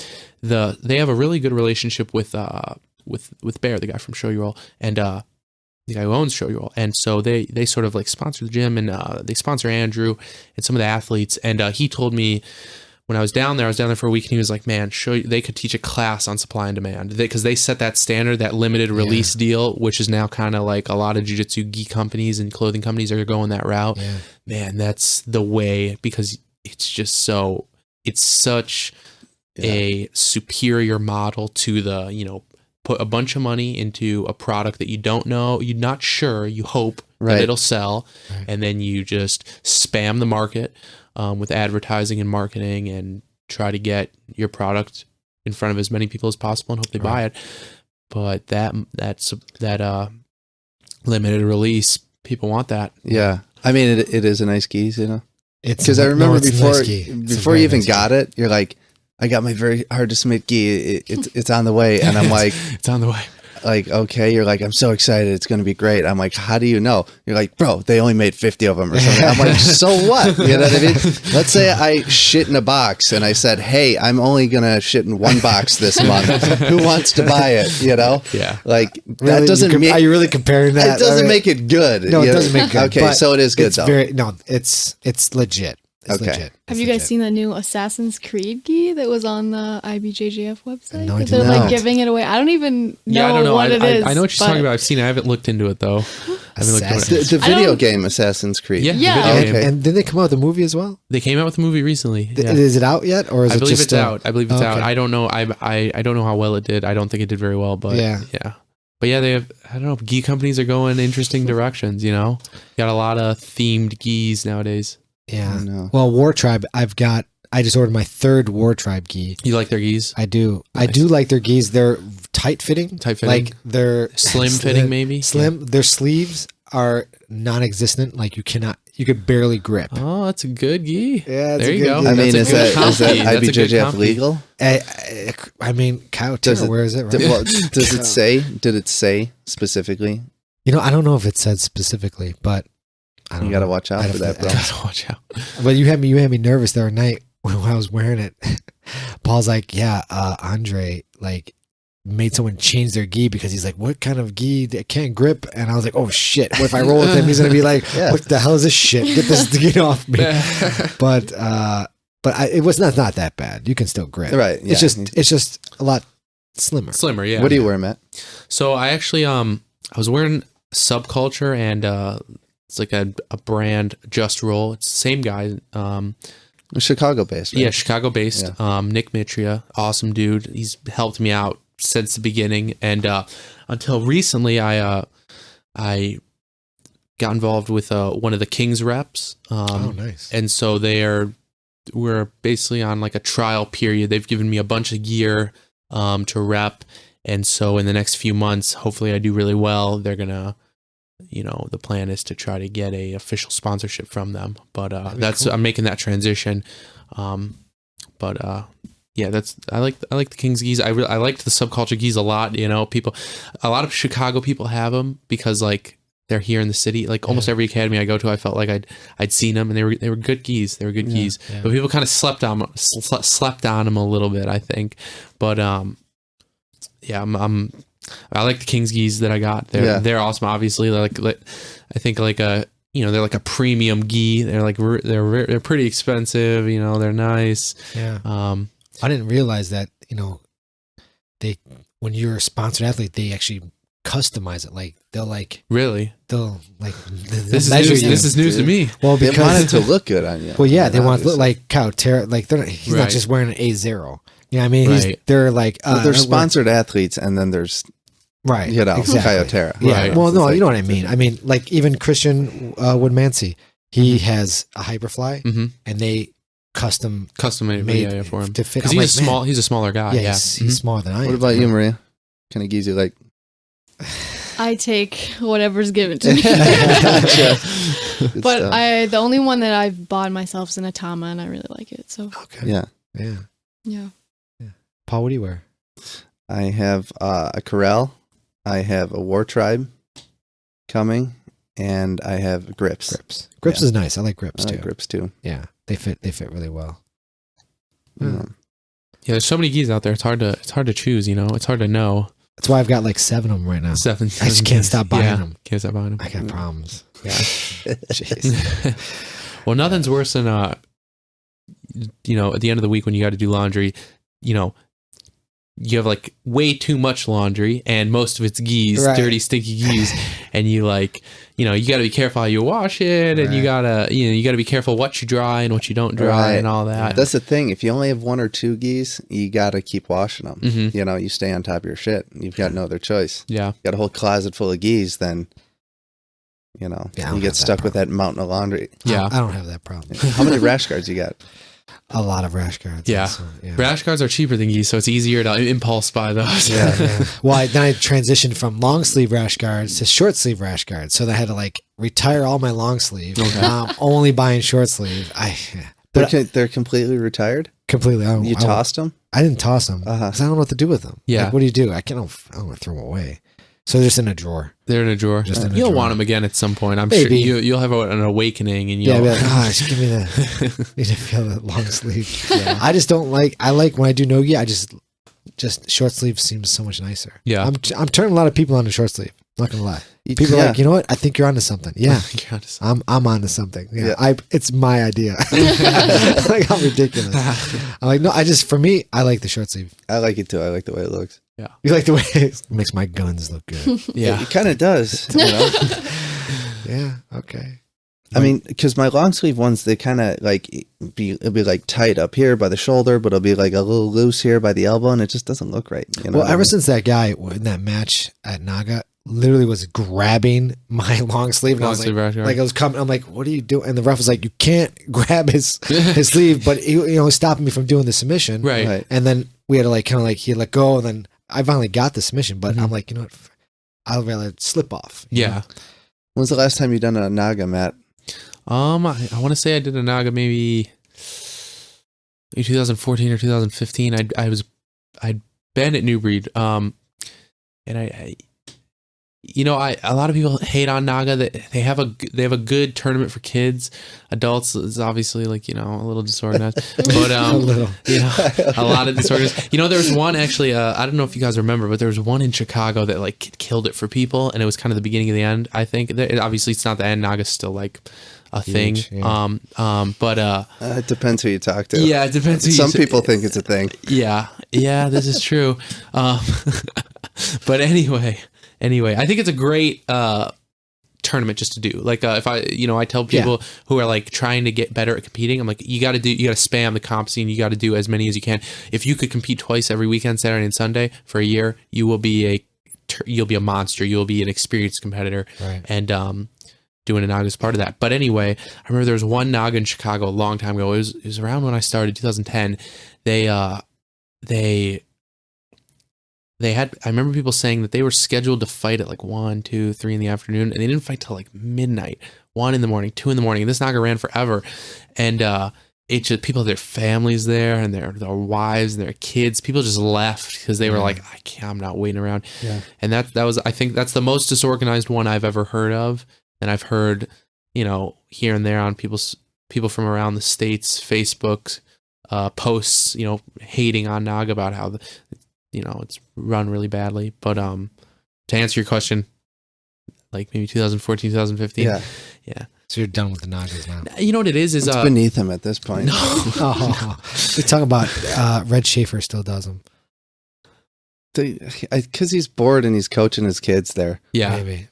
they have a really good relationship with Bear, the guy from Show You Roll, and the guy who owns Show You Roll. And so they sort of like sponsor the gym, and they sponsor Andrew and some of the athletes. And he told me when I was down there for a week, and he was like, man, they could teach a class on supply and demand, because they set that standard, that limited release deal, which is now kind of like a lot of jiu-jitsu gi companies and clothing companies are going that route. Yeah. Man, that's the way, because it's just it's such a superior model to the, put a bunch of money into a product that you don't know, you're not sure, you hope that it'll sell, and then you just spam the market with advertising and marketing and try to get your product in front of as many people as possible and hope they buy it. But that's limited release, people want that. Yeah. I mean, it is a nice gi, It's because I remember it's a before nice gi. It's a before very you even nice gi. got it, you're like, I got my very hard to submit gi. It's on the way, and I'm like, It's on the way. like, okay, you're like, I'm so excited, it's going to be great. I'm like, how do you know? You're like, bro, they only made 50 of them or something. I'm like, so what? You know what I mean? Let's say I shit in a box and I said, hey, I'm only going to shit in one box this month. Who wants to buy it? Yeah. Like, Really? that doesn't mean, Are you really comparing that? it doesn't I mean, make it good. No, it doesn't make it good. Okay, but so it is good it's though. It's legit. It's Okay. legit. Have It's you guys legit. seen the new Assassin's Creed gi that was on the IBJJF website? No, I That did they're not. like giving it away. I don't even know, I don't know. what it is. I know what you're but- talking about. I've seen it. I haven't looked into it though. I haven't looked into Assassin's- it. The I video don't- game Assassin's Creed. Yeah, Yeah. the video Okay. game. And did they come out with a movie as well? They came out with a movie recently. Yeah. Is it out yet, or is I it believe just it's still- out. I believe it's out. Okay. I don't know. I don't know how well it did. I don't think it did very well, but Yeah. But yeah, they have. I don't know. Gi companies are going interesting directions. Got a lot of themed gis nowadays. Yeah. I know. Well, War Tribe. I just ordered my third War Tribe gi. You like their gis? I do. I Nice. do like their gis. They're tight fitting. Tight fitting? Like they're Slim fitting, maybe? Slim. Their sleeves are non-existent. Like you cannot. you could barely grip. Oh, that's a good gi. Yeah, there you go. I mean, That's is a good comp that gi. That's a good IBJJF comp gi. legal? I mean, cow terror, where is it? Right? Does it say? Did it say specifically? You know, I don't know if it said specifically, but I don't You got to know. watch out I'd for have that, bro. Gotta watch out. But you had me nervous the other night when I was wearing it. Paul's like, yeah, Andre like made someone change their gi because he's like, what kind of gi that can't grip? And I was like, oh shit, what if I roll with him? He's gonna be like, what the hell is this shit? Get this gi off me. But it was not that bad. You can still grip. Right. Yeah. It's just a lot slimmer. Slimmer, yeah. What do you wear, Matt? So I actually I was wearing Subculture, and it's like a brand, Just Roll. It's the same guy. Chicago based, right? Yeah, Chicago based. Nick Mitria, awesome dude. He's helped me out since the beginning, and until recently, I got involved with one of the Kings reps. Oh, nice. And so we're basically on like a trial period. They've given me a bunch of gear to rep, and so in the next few months, hopefully, I do really well. They're gonna. The plan is to try to get a official sponsorship from them, but cool. I'm making that transition. Yeah, I like the Kings gis. I liked the Subculture gis a lot. A lot of Chicago people have them because like they're here in the city. Like almost every academy I go to, I felt like I'd seen them, and they were good gis. They were good gis, but people kind of slept on them a little bit, I think. But I like the Kings gis that I got. They're awesome. Obviously, they're like I think like they're like a premium gi. They're like they're pretty expensive. They're nice. Yeah. I didn't realize that. They when you're a sponsored athlete, they actually customize it. Like they'll like really this is news to me. Well, They because want it to look good on you. well, yeah, they want to obviously. look like Cow Terra. Like he's not just wearing an A0. You know what I mean? Right. They're like They're sponsored athletes, and then there's right. exactly. Kyotera. Yeah. Right. Well, no, It's you know what I mean. I mean, like even Christian Woodmansey, he has a Hyperfly, and they custom made for him to fit. because he's a smaller guy. Yeah, Yeah, he's smaller than I am. What about you, Maria? Kind of gis you like? I take whatever's given to me. Good But stuff. the only one that I've bought myself is an Atama, and I really like it. So Okay. Yeah. yeah. Paul, what do you wear? I have a Corral. I have a War Tribe coming, and I have Grips. Grips is nice. I like Grips I too. like Grips too. Yeah, they fit really well. Mm. Yeah, there's so many gis out there. It's hard to choose. It's hard to know. That's why I've got like 7 of them right now. Seven I just can't gis. stop buying Yeah, them. Can't stop buying them. I got problems. Yeah. Jeez. Well, nothing's worse than at the end of the week when you got to do laundry, you have like way too much laundry and most of it's gis, Right. dirty, stinky gis, and you like, you got to be careful how you wash it, and Right. you gotta be careful what you dry and what you don't dry, Right. and all that. That's the thing. If you only have 1 or 2 gis, you got to keep washing them. Mhm. You stay on top of your shit. You've got no other choice. Yeah. You got a whole closet full of gis, then, Yeah, I don't you have get that stuck with problem. that mountain of laundry. Yeah. I don't have that problem. How many rash guards you got? A lot of rash guards. Yeah. also, Rash guards are cheaper than gis, so it's easier to impulse buy those. Yeah. Well, then I transitioned from long sleeve rash guards to short sleeve rash guards. So I had to like retire all my long sleeve. Okay. Now I'm only buying short sleeve. They're completely retired? Completely. You tossed them? I didn't toss them Uh-huh. because I don't know what to do with them. Yeah. Like, what do you do? I don't want to throw them away. So they're just in a drawer. They're in a drawer. Just in a You'll drawer. want them again at some point. I'm Maybe. sure you'll have an awakening, and Yeah, you'll. I'd be like, gosh, give me the. Need to feel the long sleeve. I just don't like. I like when I do no-gi. I just short sleeve seems so much nicer. Yeah. I'm turning a lot of people onto short sleeve. Not gonna lie. People are Yeah. like, you know what? I think you're onto something. Yeah, God, I'm onto something. Yeah, Yeah. it's my idea. Like how ridiculous. I'm like, no, for me, I like the short sleeve. I like it too. I like the way it looks. You like the way it makes my guns look good. yeah. It kind of does. Yeah. Okay. I mean, because my long sleeve ones, they kind of like it'll be like tight up here by the shoulder, but it'll be like a little loose here by the elbow, and it just doesn't look right. Well, ever since that guy in that match at Naga literally was grabbing my long sleeve, and I Long was sleeve rash guard. like, I was coming. I'm like, what are you doing? And the ref was like, you can't grab his sleeve, but he stopping me from doing the submission. Right. Right. And then we had to like he let go, and then I finally got the submission, but Mhm. I'm like, you know what? I'll rather slip off. you Yeah. know? When's the last time you done a Naga, Matt? I want to say I did a Naga maybe in 2014 or 2015. I'd been at New Breed. And I a lot of people hate on Naga that they have a good tournament for kids. Adults is obviously a little disorganized, but a lot of disorganized. There was one actually. I don't know if you guys remember, but there was one in Chicago that killed it for people, and it was kind of the beginning of the end. I think obviously it's not the end. Naga's still a thing. Yeah. It depends who you talk to. Yeah, it depends. Some people think it's a thing. Yeah, this is true. But anyway, I think it's a great tournament just to do. If I tell people who are trying to get better at competing, I'm like, you got to spam the comp scene. You got to do as many as you can. If you could compete twice every weekend, Saturday and Sunday for a year, you'll be a monster. You'll be an experienced competitor. Right. And doing a Naga is part of that. But anyway, I remember there was one Naga in Chicago a long time ago. It was around when I started, 2010. I remember people saying that they were scheduled to fight at 1, 2, 3 in the afternoon, and they didn't fight till midnight, 1 in the morning, 2 in the morning. And this Naga ran forever. And it just, people had their families there and their wives and their kids. People just left because they were I'm not waiting around. Yeah. And that was, I think that's the most disorganized one I've ever heard of. And I've heard, here and there on people from around the States, Facebook posts, hating on Naga about how it's run really badly. But to answer your question, maybe 2014, 2015. Yeah. So you're done with the Nagas now. You know what it is? It's beneath him at this point. No. They talk about Red Schaefer still does them. Because he's bored and he's coaching his kids there. Yeah. Maybe.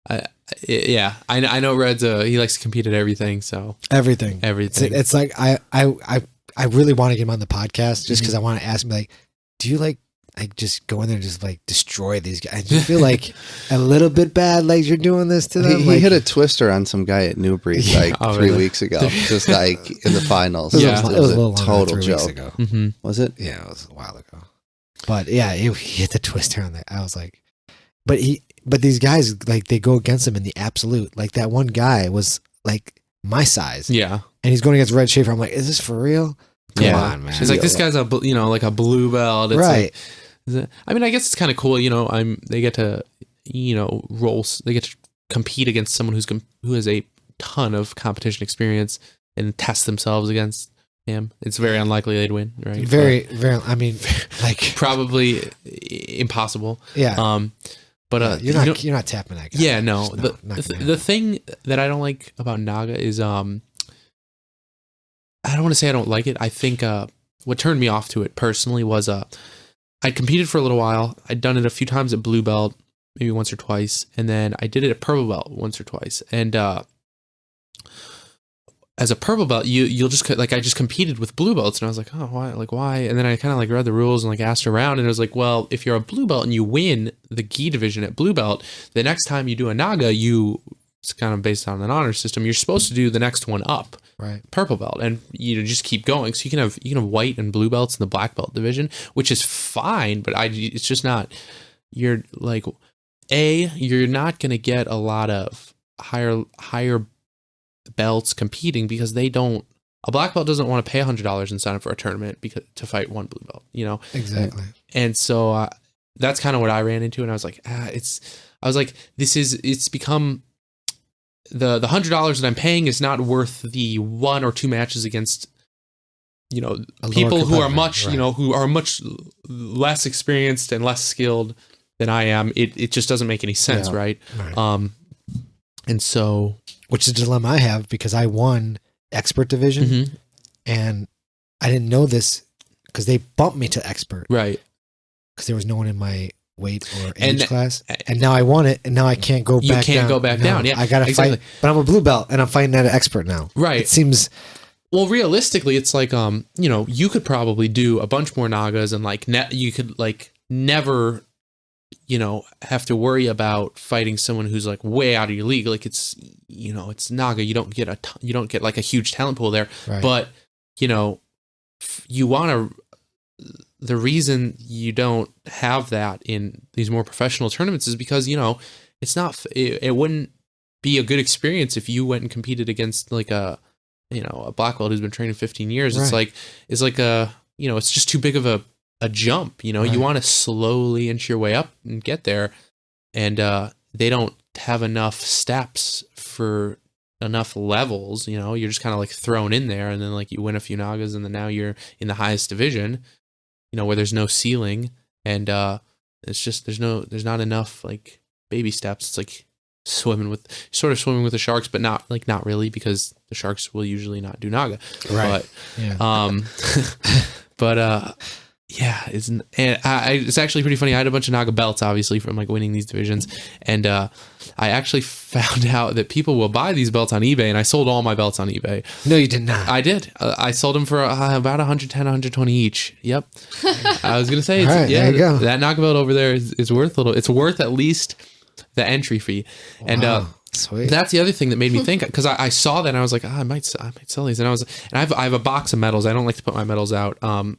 I know Red's he likes to compete at everything. So everything. It's I really want to get him on the podcast just because I want to ask him do you just go in there and just destroy these guys? Do you feel a little bit bad you're doing this to them? He hit a twister on some guy at New Breed 3 weeks ago, just in the finals. Yeah, it was a little total joke. Weeks ago. Mm-hmm. Was it? Yeah, it was a while ago. But yeah, he hit the twister on that. I was but these guys they go against him in the absolute. That one guy was my size. Yeah, and he's going against Red Schaefer. I'm is this for real? Come on, man. He's this guy's a blue belt. It's right. I mean, I guess it's kind of cool. They get to roll. They get to compete against someone who has a ton of competition experience and test themselves against him. It's very unlikely they'd win, right? Very. I mean, probably impossible. Yeah. But you're not tapping that guy. Yeah, no. The thing that I don't like about Naga is I don't want to say I don't like it. I think what turned me off to it personally was I competed for a little while. I'd done it a few times at blue belt, maybe once or twice, and then I did it at purple belt once or twice. And as a purple belt, you'll just I just competed with blue belts, and I was oh, why? And then I kind of read the rules and asked around, and it was well, if you're a blue belt and you win the gi division at blue belt, the next time you do a Naga, it's kind of based on an honor system. You're supposed to do the next one up, right? Purple belt, and just keep going. So you can have white and blue belts in the black belt division, which is fine, but it's just not. You're you're not going to get a lot of higher belts competing because they don't. A black belt doesn't want to pay $100 and sign up for a tournament to fight one blue belt. Exactly. And so that's kind of what I ran into, and I was it's become. The $100 that I'm paying is not worth the 1 or 2 matches against, people who are much, who are much less experienced and less skilled than I am. It just doesn't make any sense, right? And so, which is a dilemma I have because I won expert division, and I didn't know this because they bumped me to expert, right? Because there was no one in my weight or age class, and now I won it, and now I can't go back down. You can't go back down. Yeah, I gotta fight, but I'm a blue belt and I'm fighting at an expert now. Right. It seems. Well, realistically, it's you could probably do a bunch more Nagas and you could never, have to worry about fighting someone who's way out of your league. It's Naga. You don't get a huge talent pool there, right. But you want to. The reason you don't have that in these more professional tournaments is because, it's not, it wouldn't be a good experience if you went and competed against like a black belt who's been training 15 years. Right. It's like a, it's just too big of a jump, you Right. want to slowly inch your way up and get there. And they don't have enough steps for enough levels, you're just kind of like thrown in there, and then like you win a few nagas, and then now you're in the highest division, where there's no ceiling, and it's just there's not enough like baby steps. It's like swimming with the sharks, but not really, because the sharks will usually not do naga. Right. But it's actually pretty funny. I had a bunch of naga belts, obviously, from like winning these divisions, and I actually found out that people will buy these belts on eBay, and I sold all my belts on eBay. No, you did not. I did. I sold them for about 110, 120 each. Yep. I was gonna say, All right, there you go. that naga belt over there is worth it's worth at least the entry fee. Wow. And Sweet. that's the other thing that made me think, because I saw that and I was like, I might sell these, and I have a box of medals. I don't like to put my medals out. And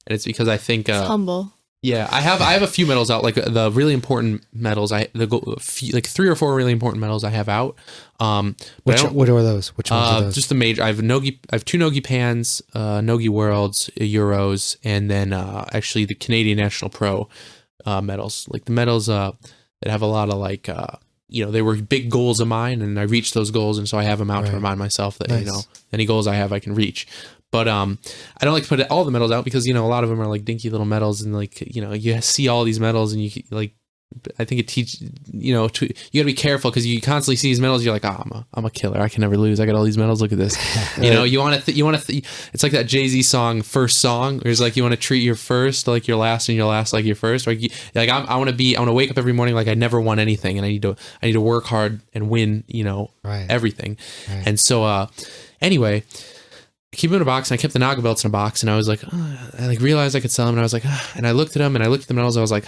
it's because I think It's humble. Yeah, I have a few medals out, like the really important medals. Like 3 or 4 really important medals I have out. What are those? Which ones are those? Just the major. I have 2 Nogi Pans, Nogi Worlds, Euros, and then actually the Canadian National Pro medals. Like the medals that have a lot of like they were big goals of mine, and I reached those goals, and so I have them out to remind myself that Nice. any goals I have I can reach. But I don't like to put all the medals out, because a lot of them are like dinky little medals, and like you see all these medals, and you like, I think it teaches you gotta be careful, because you constantly see these medals, you're like, I'm a killer, I can never lose, I got all these medals, look at this. You want to it's like that Jay-Z song, First Song, where it's like you want to treat your first like your last, and your last like your first. Like I want to wake up every morning like I never won anything, and I need to work hard and win everything. Right. And so anyway, I keep them in a box, and I kept the naga belts in a box, and I was like, I like realized I could sell them, and I was like, and I looked at them, and I looked at the medals, I was like,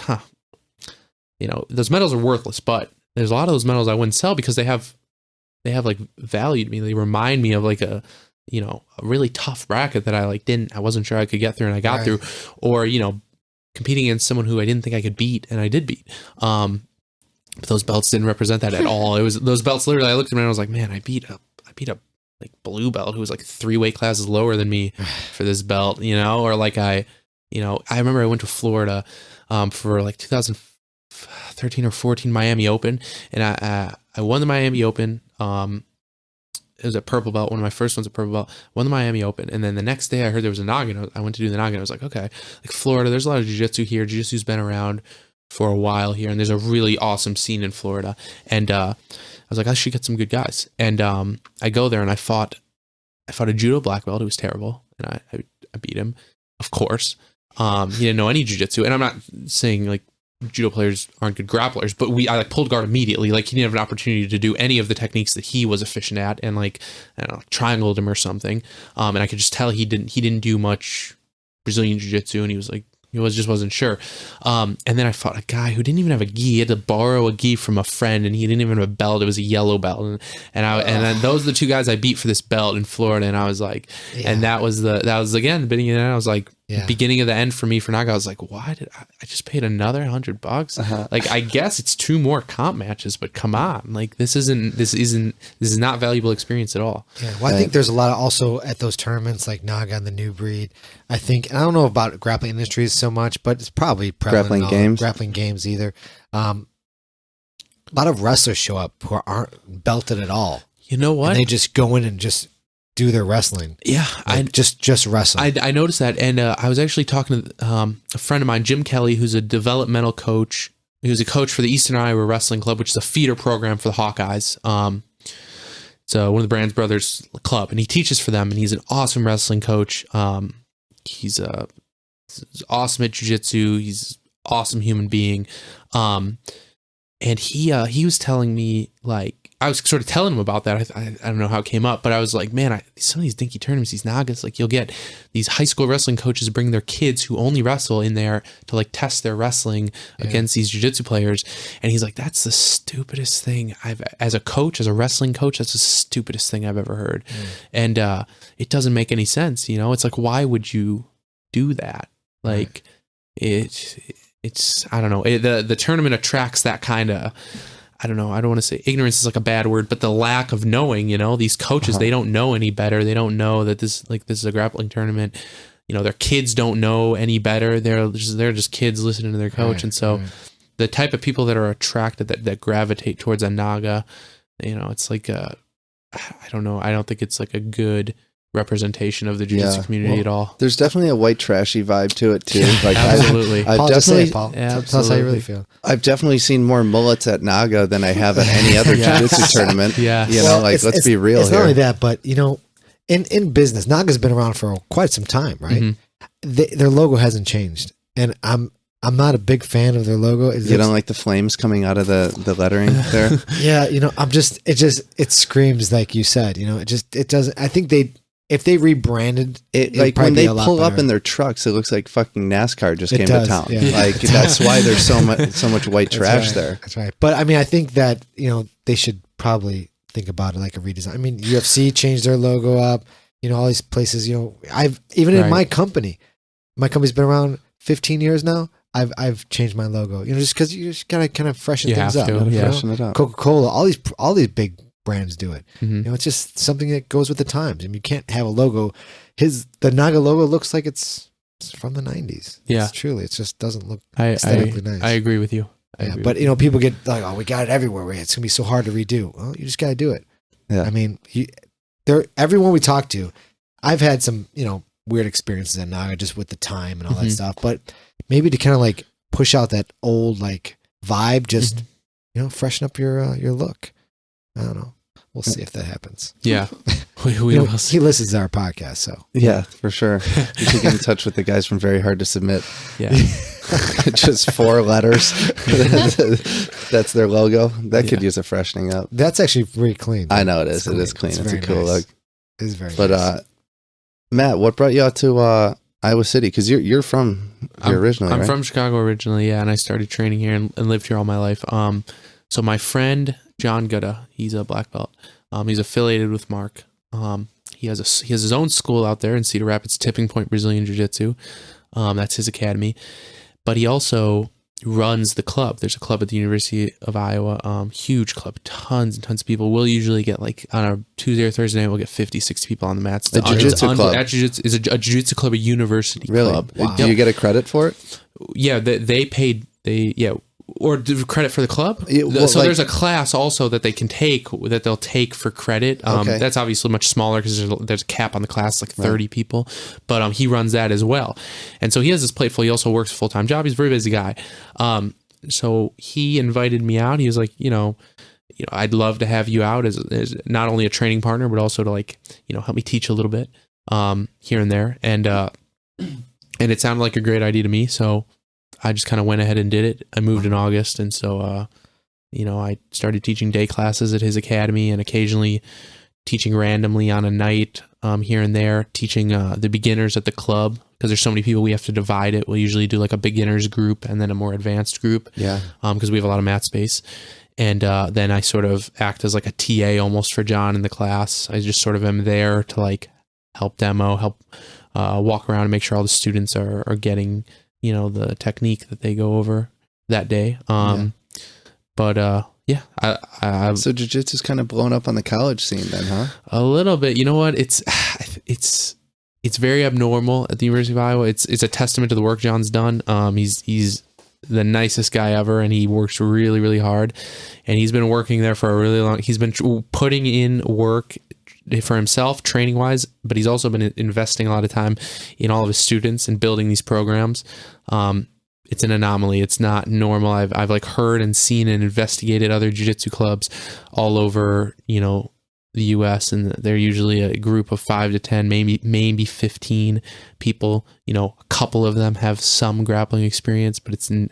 those medals are worthless, but there's a lot of those medals I wouldn't sell, because they have like value to me. They remind me of like a really tough bracket that I wasn't sure I could get through, and I got through, or competing against someone who I didn't think I could beat, and I did beat. But those belts didn't represent that at all. It was those belts. Literally, I looked at them and I was like, man, I beat a like blue belt who was like 3 weight classes lower than me for this belt, or like I remember I went to Florida for like 2013 or 14 Miami Open, and I won the Miami Open. It was a purple belt, one of my first ones, a purple belt. Won the Miami Open, and then the next day I heard there was a Nagano. I went to do the Nagano. I was like, okay, like Florida, there's a lot of jiu-jitsu here. Jiu-jitsu's been around for a while here, and there's a really awesome scene in Florida. And I was like, I should get some good guys. And I go there, and I fought a judo black belt who was terrible, and I beat him, of course. He didn't know any jiu-jitsu, and I'm not saying like judo players aren't good grapplers, but I like pulled guard immediately. Like he didn't have an opportunity to do any of the techniques that he was efficient at, and like I don't know, triangled him or something. And I could just tell he didn't do much Brazilian jiu-jitsu, and he was like, just wasn't sure. And then I fought a guy who didn't even have a gi. He had to borrow a gi from a friend, and he didn't even have a belt. It was a yellow belt, and then those are the 2 guys I beat for this belt in Florida. And I was like, and that was again the beginning of the end. I was like, beginning of the end for me for Naga. I was like, why did I just paid another $100? Like I guess it's 2 more comp matches, but come on, like this is not valuable experience at all. Yeah, well, I think there's a lot of also at those tournaments like Naga and the New Breed. I think, and I don't know about Grappling Industries so much, but it's probably prevalent Grappling Games either. A lot of wrestlers show up who aren't belted at all. You know what? And they just go in and just do their wrestling. Yeah, like just wrestle. I noticed that, and I was actually talking to a friend of mine, Jim Kelly, who's a developmental coach. He was a coach for the Eastern Iowa Wrestling Club, which is a feeder program for the Hawkeyes. It's one of the Brands Brothers club, and he teaches for them, and he's an awesome wrestling coach. He's awesome at jiu-jitsu. He's an awesome human being. And he was telling me, like, I was sort of telling him about that. I don't know how it came up, but I was like, man, some of these dinky tournaments, these Nagas, like you'll get these high school wrestling coaches bring their kids who only wrestle in there to like test their wrestling against these jiu-jitsu players. And he's like, that's the stupidest thing as a coach, as a wrestling coach, that's the stupidest thing I've ever heard. And it doesn't make any sense. It's like, why would you do that? Like it's, I don't know. The tournament attracts that kind of, I don't know. I don't want to say ignorance is like a bad word, but the lack of knowing, these coaches, they don't know any better. They don't know that this is a grappling tournament. Their kids don't know any better. They're just kids listening to their coach. Right, and so right. the type of people that are attracted, that gravitate towards a Naga, it's like I don't know. I don't think it's like a good representation of the jiu-jitsu community at all. There's definitely a white trashy vibe to it too. Like absolutely. I've Paul, just say definitely, it, Paul. Yeah, Tell us how you really feel. I've definitely seen more mullets at Naga than I have at any other jiu-jitsu tournament. Yeah. Let's be real It's here. not only that, but in business, Naga's been around for quite some time, right? Mm-hmm. Their logo hasn't changed, and I'm not a big fan of their logo. You don't like the flames coming out of the lettering there? Yeah, it screams like you said. It doesn't. I think if they rebranded It it'd like probably when be they a lot pull up better. in their trucks, it looks like fucking NASCAR just It came does, to town. yeah. Like that's why there's so much white That's trash right, there. That's right. But I mean, I think that they should probably think about it like a redesign. I mean, UFC changed their logo up. All these places. I've even in my company's been around 15 years now. I've changed my logo. Just because you just gotta kind of freshen You things have up. to, yeah. Freshen it up. Coca-Cola, all these big brands do it. Mhm. It's just something that goes with the times. I mean, you can't have a logo. The Naga logo looks like it's from the 90s. Yeah. It just doesn't look I aesthetically nice. I agree with you. Yeah, but people get like, oh, we got it everywhere. It's gonna be so hard to redo. Well, you just gotta do it. Yeah. I mean, everyone we talk to, I've had some weird experiences at Naga just with the time and all that stuff. But maybe to kind of like push out that old like vibe, just freshen up your look. I don't know. We'll see if that happens. Yeah. We will see. He listens to our podcast, so Yeah, for sure. You should get in touch with the guys from Very Hard to Submit. Yeah. Just 4 letters. That's their logo. That could Yeah. use a freshening up. that's actually pretty clean. I know it is. It's It is clean. It's a very cool nice. look. It is very But nice. Matt, what brought you out to Iowa City? Because you're from here originally, I'm right? from Chicago originally, yeah, and I started training here and lived here all my life. So my friend John Gutta, he's a black belt. He's affiliated with Mark. He has his own school out there in Cedar Rapids, Tipping Point Brazilian Jiu-Jitsu. That's his academy. But he also runs the club. There's a club at the University of Iowa, huge club, tons and tons of people. We'll usually get like on a Tuesday or Thursday night, we'll get 50, 60 people on the mats. A jiu-jitsu club. It's a jiu-jitsu club, a university Really? club. Do you get a credit for it? Yeah, they paid. Or credit for the club. Yeah, well, So like- there's a class also that they can take that they'll take for credit. Okay. That's obviously much smaller because there's a cap on the class, like 30 people. But he runs that as well, and so he has his plate full. He also works a full time job. He's a very busy guy. So he invited me out. He was like, I'd love to have you out as not only a training partner, but also to like, help me teach a little bit here and there. And it sounded like a great idea to me. So I just kind of went ahead and did it. I moved in August. And so, I started teaching day classes at his academy and occasionally teaching randomly on a night here and there, teaching the beginners at the club because there's so many people we have to divide it. We'll usually do like a beginners group and then a more advanced group. Yeah. Because we have a lot of mat space. And then I sort of act as like a TA almost for John in the class. I just sort of am there to like help demo, help walk around and make sure all the students are getting, the technique that they go over that day. But I So jiu-jitsu's kind of blown up on the college scene then, huh? a little bit. You know what? It's very abnormal at the University of Iowa. It's a testament to the work John's done. He's the nicest guy ever, and he works really, really hard. And he's been working there for a really long. He's been putting in work for himself, training wise, but he's also been investing a lot of time in all of his students and building these programs. It's an anomaly. It's not normal. I've like heard and seen and investigated other jiu-jitsu clubs all over, the US, and they're usually a group of 5 to 10, maybe 15 people. A couple of them have some grappling experience, but it's Do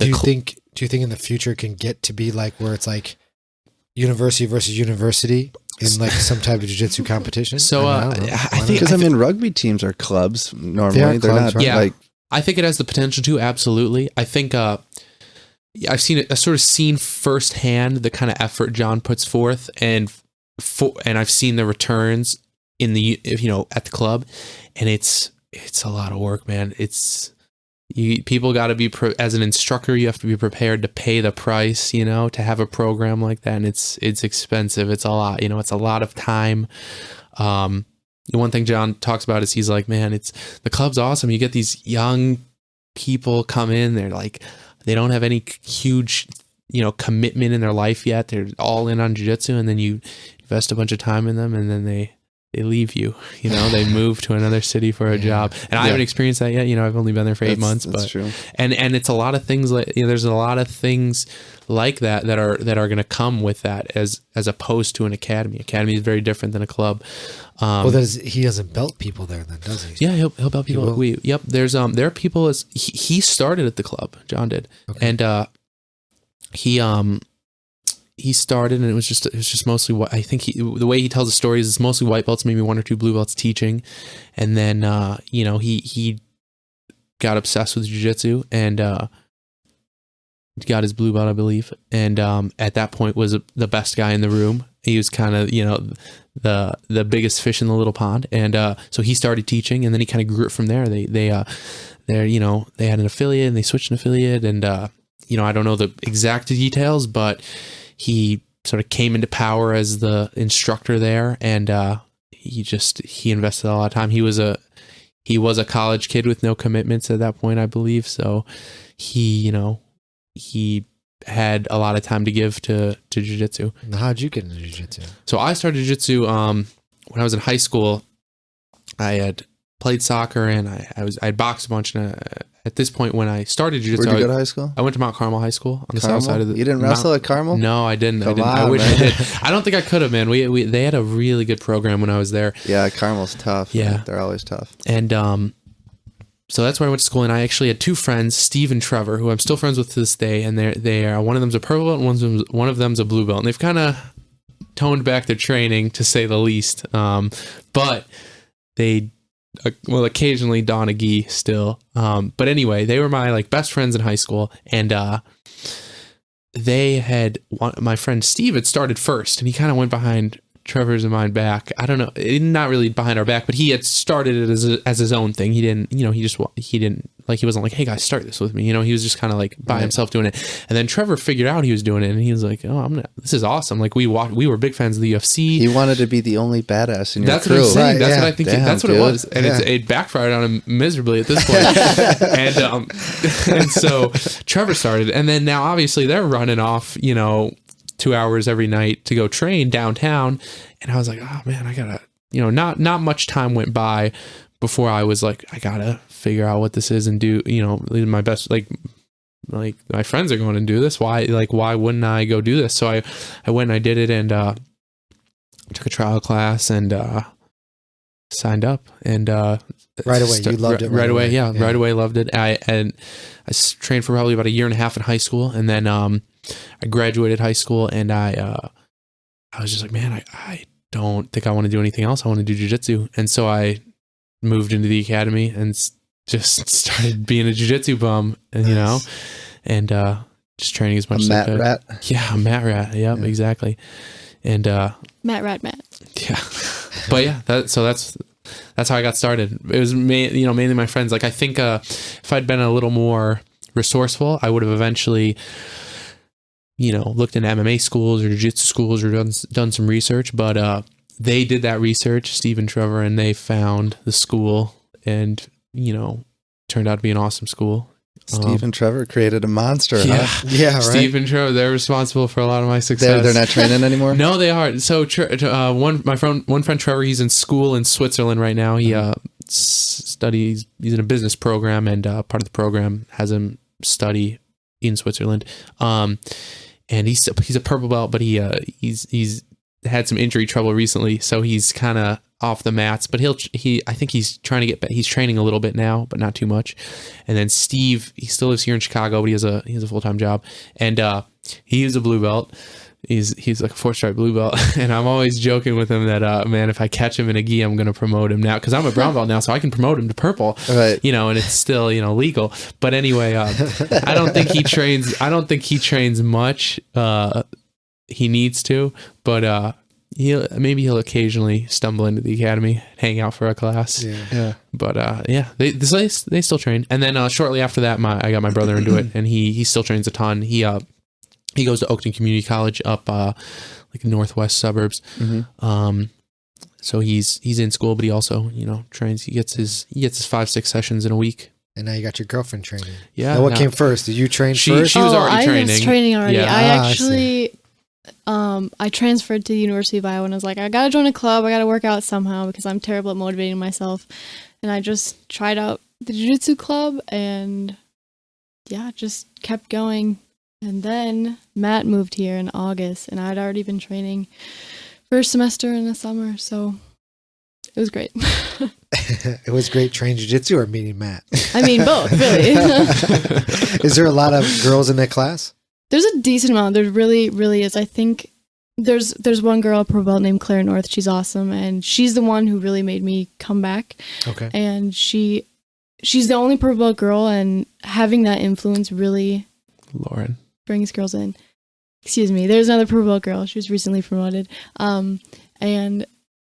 you think in the future it can get to be like where it's like university versus university in like some type of jiu-jitsu competition? So I don't know. I Why think Because rugby teams are clubs normally. They are They're clubs, not right? Yeah. like I think it has the potential to, absolutely. I think I've seen firsthand the kind of effort John puts forth, and I've seen the returns at the club, and it's a lot of work, man. It's people got to be as an instructor, you have to be prepared to pay the price, to have a program like that, and it's expensive. It's a lot, it's a lot of time. One thing John talks about is he's like, man, the club's awesome. You get these young people come in, they're like, they don't have any huge commitment in their life yet. They're all in on jiu-jitsu, and then you invest a bunch of time in them, and then they leave you, they move to another city for a job. And I haven't experienced that yet. I've only been there for 8 months, but true. And it's a lot of things like, there's a lot of things like that are going to come with that as opposed to an academy. Academy is very different than a club. He doesn't belt people there then, does he? Yeah, he'll belt people. There's there are people he started at the club, John did. Okay. And he started, and it was just mostly what I think the way he tells the stories is mostly white belts, maybe 1 or 2 blue belts teaching. And then, he got obsessed with jiu-jitsu and, got his blue belt, I believe. And, at that point was the best guy in the room. He was kind of, the biggest fish in the little pond. And, so he started teaching, and then he kind of grew it from there. They had an affiliate, and they switched an affiliate, and, I don't know the exact details, but he sort of came into power as the instructor there, and he invested a lot of time. He was a college kid with no commitments at that point, I believe. So he had a lot of time to give to jiu-jitsu. How'd you get into jiu-jitsu? So I started jiu-jitsu when I was in high school. I had played soccer, and I had boxed a bunch, and at this point, when I started jiu-jitsu, Where'd you go to high school? I went to Mount Carmel High School on the south side of the. You didn't wrestle at Carmel? No, I didn't. Come I on, wish man. I did. I don't think I could have, man. They had a really good program when I was there. Yeah, Carmel's tough. Yeah, man. They're always tough. And so that's where I went to school, and I actually had 2 friends, Steve and Trevor, who I'm still friends with to this day. And they are one of them's a purple belt, and one of them's a blue belt, and they've kind of toned back their training, to say the least. But they will occasionally don a gi still. But anyway, they were my best friends in high school, and my friend Steve had started first, and he kind of went behind Trevor's and mine back. I don't know, not really behind our back, but he had started it as his own thing. He didn't, he wasn't like, hey guys, start this with me. He was just kind of by himself doing it. And then Trevor figured out he was doing it, and he was like, oh, this is awesome. We were big fans of the UFC. He wanted to be the only badass in your That's crew. What I'm saying. Right, that's yeah. what I think. Damn, that's what dude. it was, and it backfired on him miserably at this point. and so Trevor started, and then now obviously they're running off, 2 hours every night to go train downtown. And I was like, oh man, I gotta, not much time went by before I was like, I gotta figure out what this is and do, my best, like my friends are going to do this. Why wouldn't I go do this? So I went and I did it, and took a trial class, and signed up, and right away you loved it. Right away. Yeah, right away loved it. I trained for probably about a year and a half in high school, and then I graduated high school, and I was just like, man, I don't think I want to do anything else. I want to do jiu-jitsu. And so I moved into the academy and just started being a jiu-jitsu bum, and and just training as much as I could. Rat. Yeah, a mat rat. Yep, exactly. And Matt Rat Matt. yeah, but yeah, that's how I got started. It was mainly my friends. I think if I'd been a little more resourceful, I would have eventually looked into MMA schools or jiu-jitsu schools, or done some research. But they did that research, Steve and Trevor, and they found the school, and turned out to be an awesome school. Steve and Trevor created a monster. Yeah, Huh? Yeah, right. Steve and Trevor, they're responsible for a lot of my success. They're not training anymore? No, they are. So one friend Trevor, he's in school in Switzerland right now. He studies. He's in a business program, and part of the program has him study in Switzerland. And he's a purple belt, but he's had some injury trouble recently, so he's kind of off the mats. But I think he's trying to get back. He's training a little bit now, but not too much. And then Steve, he still lives here in Chicago, but he has a full-time job, and he is a blue belt. He's like a 4-stripe blue belt, and I'm always joking with him that man, if I catch him in a gi, I'm gonna promote him now, because I'm a brown belt now, so I can promote him to purple, right? And it's still legal. But anyway, I don't think he trains. I don't think he trains much. He needs to, but he'll occasionally stumble into the academy, hang out for a class. Yeah. But they still train. And then shortly after that, I got my brother into it, and he still trains a ton. He goes to Oakton Community College up like northwest suburbs. So he's in school, but he also trains. He gets his 5-6 sessions in a week. And now you got your girlfriend training. Yeah. Now what came first? Did you train first? She was already training. I was training already. Yeah. I I actually, I transferred to the University of Iowa, and I was like, I gotta join a club. I gotta work out somehow because I'm terrible at motivating myself. And I just tried out the jiu-jitsu club, and just kept going. And then Matt moved here in August, and I'd already been training first semester in the summer, so it was great. It was great training jiu-jitsu or meeting Matt? I mean, both, really. Is there a lot of girls in that class? There's a decent amount. There really, really is. I think there's one girl, a pro belt named Claire North. She's awesome, and she's the one who really made me come back. Okay. And she's the only pro belt girl, and having that influence really Lauren brings girls in. Excuse me. There's another pro belt girl. She was recently promoted.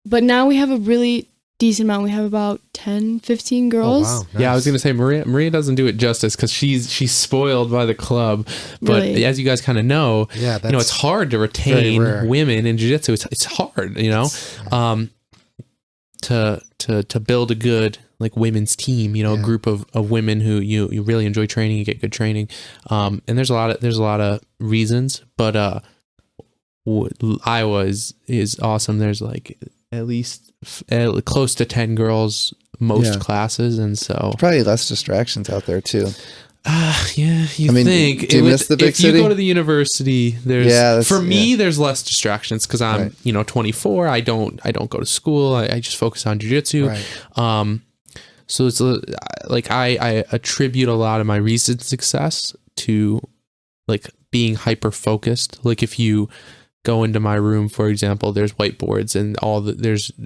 But now we have a really decent amount. We have about 10, 15 girls. Oh, wow. Yeah, I Nice. was gonna say Maria doesn't do it justice because she's spoiled by the club. But Really? as you guys kind of know, Yeah, that's it's hard to very retain rare. women in jiu-jitsu. It's hard, to build a good like women's team. A group of women who you really enjoy training, you get good training. And there's a lot of reasons, but Iowa is awesome. There's like at least close to 10 girls most classes, and so Probably less distractions out there too. you think do you miss the big if city? you go to the university, there's there's less distractions because I'm 24. I don't go to school. I just focus on jiu-jitsu. Right. So it's like I attribute a lot of my recent success to like being hyper focused. Like if you go into my room, for example, there's whiteboards and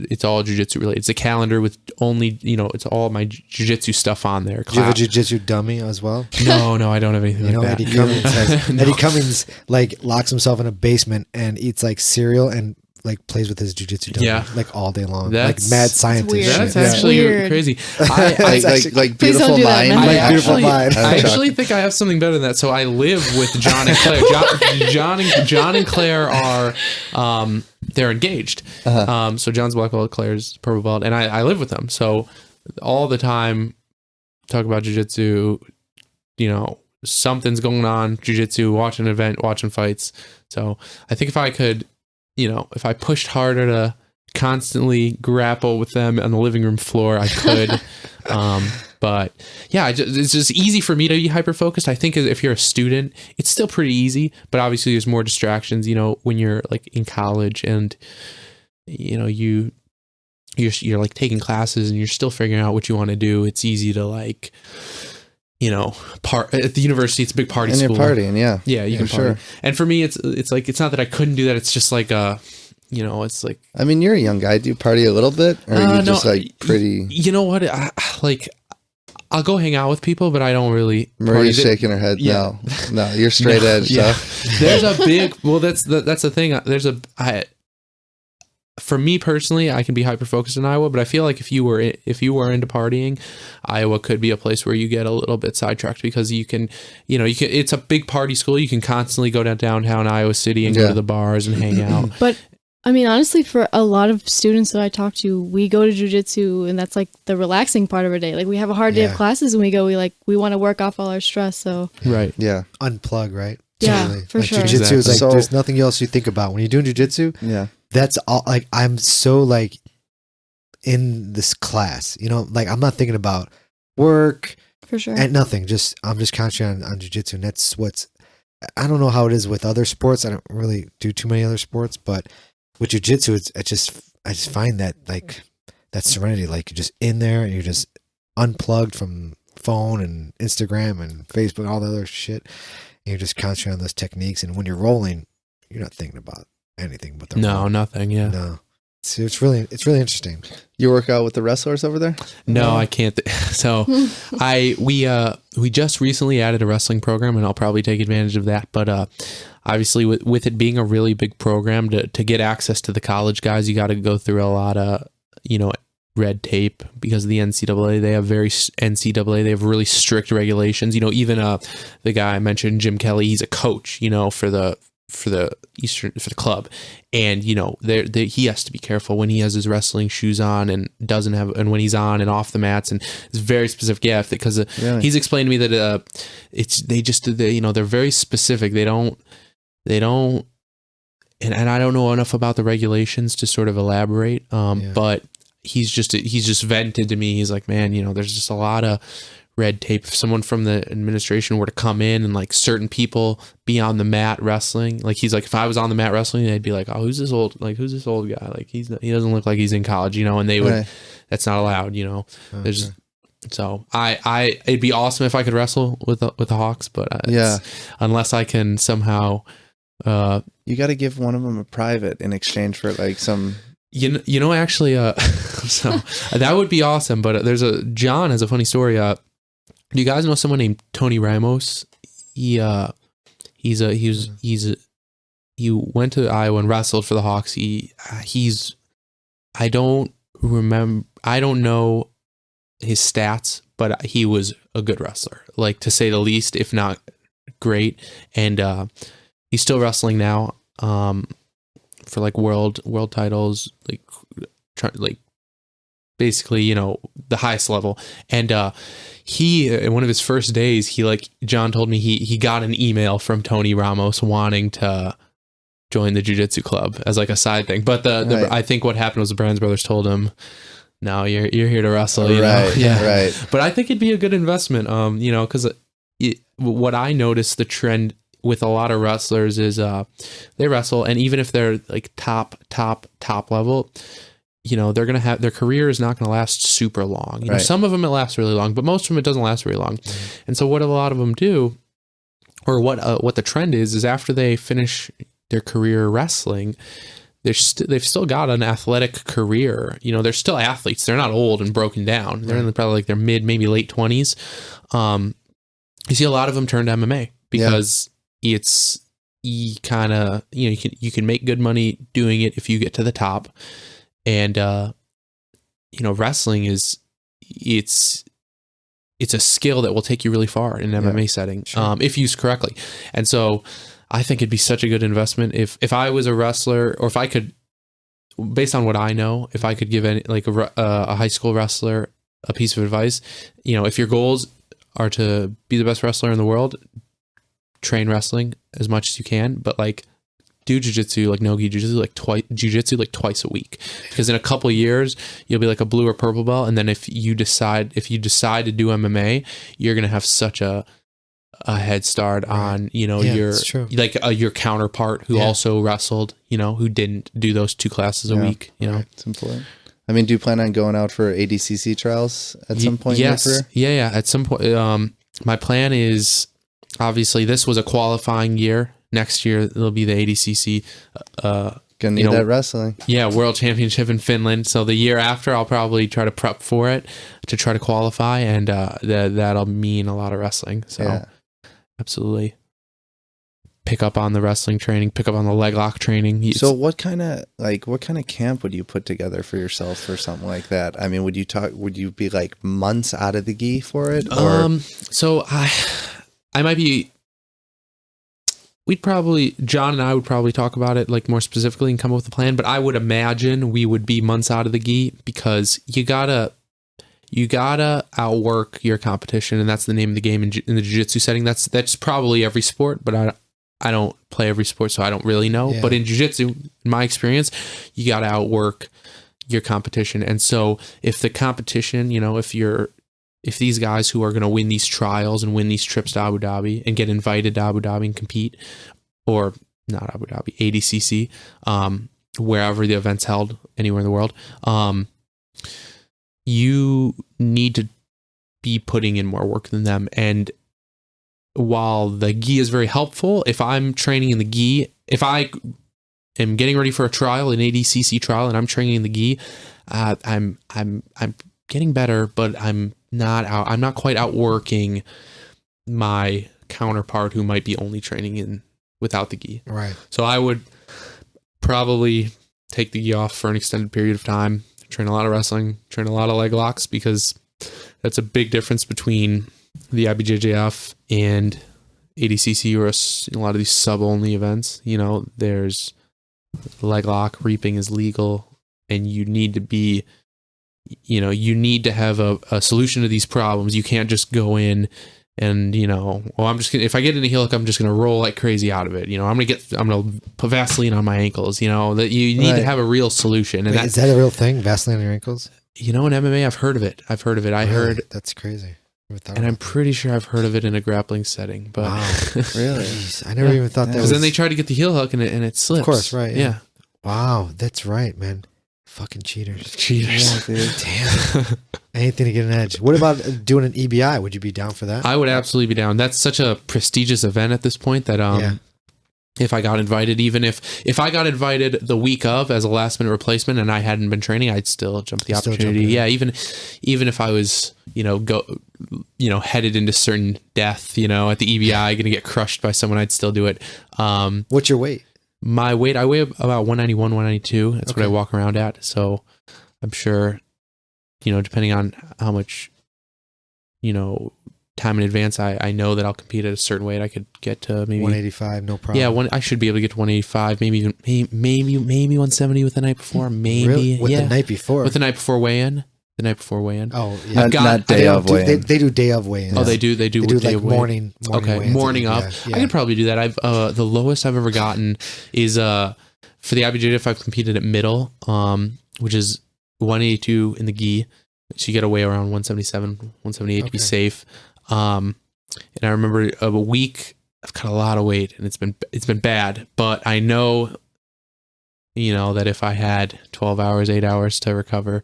it's all jiu-jitsu related. It's a calendar with only, it's all my jiu-jitsu stuff on there. Do you have a jiu-jitsu dummy as well? No, I don't have anything like that. Eddie Cummins Eddie Cummins like locks himself in a basement and eats like cereal and like plays with his jiu-jitsu dummy like all day long. That's- like mad scientist weird. shit. That's Yeah. actually Weird. crazy. Like Please beautiful don't do that, mind. man. Like Beautiful Mind. I actually think I have something better than that. So I live with John and Claire. John and Claire are they're engaged. So John's black belt, Claire's purple belt, and I live with them. So all the time talk about jiu-jitsu, something's going on, jiu-jitsu, watching an event, watching fights. So I think if I could, if I pushed harder to constantly grapple with them on the living room floor, I could. But yeah, it's just easy for me to be hyper focused. I think if you're a student, it's still pretty easy, but obviously there's more distractions, when you're like in college and you're like taking classes and you're still figuring out what you want to do. It's easy to like, at the university, it's a big party And school. you're partying, yeah. You can party. sure. And for me, it's like, it's not that I couldn't do that. It's just like, it's like, I mean, you're a young guy. Do you party a little bit, or are you just like pretty? You know what? I'll go hang out with people, but I don't really. Maria's party. shaking her head. Yeah. No, you're straight edge. Yeah. Stuff. There's a big. Well, that's the thing. For me personally, I can be hyper focused in Iowa, but I feel like if you were into partying, Iowa could be a place where you get a little bit sidetracked because you can. It's a big party school. You can constantly go downtown Iowa City and go to the bars and hang out. But I mean, honestly, for a lot of students that I talk to, we go to jiu-jitsu and that's like the relaxing part of our day. Like we have a hard day of classes and we want to work off all our stress. So Right. Yeah. Unplug, right? Yeah, Totally. for like, sure. Jiu-jitsu is like Exactly. there's nothing else you think about when you're doing jiu-jitsu. Yeah. That's all. Like I'm so like in this class, like I'm not thinking about work for sure. and nothing. I'm just concentrating on jiu-jitsu, and that's what's. I don't know how it is with other sports. I don't really do too many other sports, but with jiu-jitsu, I just find that like that serenity, like you're just in there and you're just unplugged from phone and Instagram and Facebook and all the other shit. And you're just concentrating on those techniques, and when you're rolling, you're not thinking about anything but the roll. Nothing. Yeah. No. it's really interesting. You work out with the wrestlers over there? No, I can't. So we just recently added a wrestling program, and I'll probably take advantage of that. But obviously, with it being a really big program, to get access to the college guys, you got to go through a lot of red tape because of the NCAA. They have really strict regulations. Even the guy I mentioned, Jim Kelly, he's a coach. For the club, and he has to be careful when he has his wrestling shoes on and when he's on and off the mats, and it's very specific. Yeah, because Really? He's explained to me that they're very specific. They don't, and I don't know enough about the regulations to sort of elaborate. But he's just vented to me. He's like, man, there's just a lot of red tape. If someone from the administration were to come in and like certain people be on the mat wrestling, like he's like, if I was on the mat wrestling, they'd be like, oh, who's this old guy? Like he doesn't look like he's in college, and they would, Right. That's not allowed, There's, so it'd be awesome if I could wrestle with the Hawks, but unless I can somehow, You got to give one of them a private in exchange for like some. Actually, so that would be awesome. But John has a funny story. Do you guys know someone named Tony Ramos? He went to Iowa and wrestled for the Hawks. I don't know his stats, but he was a good wrestler, like to say the least, if not great. And he's still wrestling now. For like world titles, like basically, the highest level. And he, one of his first days, John told me he got an email from Tony Ramos wanting to join the jiu-jitsu club as like a side thing. But Right. I think what happened was the Brands brothers told him, no, you're here to wrestle. Right. Yeah. Right. But I think it'd be a good investment. Because what I noticed the trend with a lot of wrestlers is they wrestle, and even if they're like top level, they're gonna have, their career is not gonna last super long. Right. Some of them it lasts really long, but most of them it doesn't last very long. And so what a lot of them do, or what the trend is after they finish their career wrestling, they've still got an athletic career. They're still athletes. They're not old and broken down. They're in probably like their mid, maybe late 20s. You see a lot of them turn to MMA because it's you can make good money doing it if you get to the top. And wrestling is it's a skill that will take you really far in an MMA setting, if used correctly. And so I think it'd be such a good investment if I was a wrestler, or if I could, based on what I know, if I could give a high school wrestler a piece of advice, if your goals are to be the best wrestler in the world, train wrestling as much as you can, but like do jiu-jitsu, like no-gi jiu-jitsu like twice a week, because in a couple of years you'll be like a blue or purple belt, and then if you decide to do MMA, you're gonna have such a head start on your counterpart who also wrestled, who didn't do those 2 classes a week. It's important. I mean, do you plan on going out for ADCC trials at some point in your career? Yeah, at some point. My plan is, obviously, this was a qualifying year. Next year, it'll be the ADCC. Gonna need that wrestling. Yeah, World Championship in Finland. So the year after, I'll probably try to prep for it to try to qualify, and that'll mean a lot of wrestling. So absolutely. Pick up on the wrestling training, pick up on the leg lock training. So what kind of camp would you put together for yourself for something like that? I mean, would you be like months out of the gi for it? Or? So I might be, John and I would probably talk about it like more specifically and come up with a plan, but I would imagine we would be months out of the gi, because you gotta outwork your competition, and that's the name of the game in the jiu-jitsu setting. That's probably every sport, but I don't play every sport, so I don't really know. Yeah. But in jiu-jitsu, in my experience, you got to outwork your competition. And so if the competition, if these guys who are going to win these trials and win these trips to Abu Dhabi and get invited to Abu Dhabi and compete, or not Abu Dhabi, ADCC, wherever the event's held anywhere in the world, you need to be putting in more work than them. And while the gi is very helpful, if I'm training in the gi, if I am getting ready for a trial, an ADCC trial, and I'm training in the gi, I'm getting better, but I'm not quite outworking my counterpart who might be only training in without the gi. Right. So I would probably take the gi off for an extended period of time, train a lot of wrestling, train a lot of leg locks, because that's a big difference between the IBJJF and ADCC or a lot of these sub-only events. You know, there's leg lock, reaping is legal, and you need to be, you know, you need to have a solution to these problems. You can't just go in and, you know, well, I'm just gonna, if I get in a heel hook, I'm just gonna roll like crazy out of it. You know, I'm gonna put Vaseline on my ankles. You know, that you need to have a real solution. And is that a real thing? Vaseline on your ankles? You know, in MMA, I've heard of it. I heard, that's crazy. and I'm pretty sure I've heard of it in a grappling setting. But wow. Really? Jeez, I never even thought that. Because then they try to get the heel hook and it slips. Of course, right? Yeah. Wow, that's right, man. Fucking cheaters. Cheaters. Yeah, dude. Damn. Anything to get an edge. What about doing an EBI? Would you be down for that? I would absolutely be down. That's such a prestigious event at this point that if I got invited, even if I got invited the week of as a last minute replacement and I hadn't been training, I'd still jump the opportunity. Yeah, even if I was, headed into certain death, at the EBI, going to get crushed by someone, I'd still do it. What's your weight? My weight, I weigh about 191, 192. That's what I walk around at. So I'm sure, depending on how much, time in advance, I know that I'll compete at a certain weight. I could get to maybe 185, no problem. Yeah, I should be able to get to 185, maybe even maybe 170 with the night before. Maybe really? With the night before. With the night before weigh-in. Oh, yeah. Not day of weigh-in. They do day of weigh-in. Oh, they do day like of morning. Okay, morning up. Yeah. I could probably do that. I've the lowest I've ever gotten is for the IBJJF I've competed at middle, which is 182 in the gi. So you got to weigh around 177, 178 to be safe. And I remember a week I've cut a lot of weight and it's been bad, but I know, that if I had 12 hours, 8 hours to recover,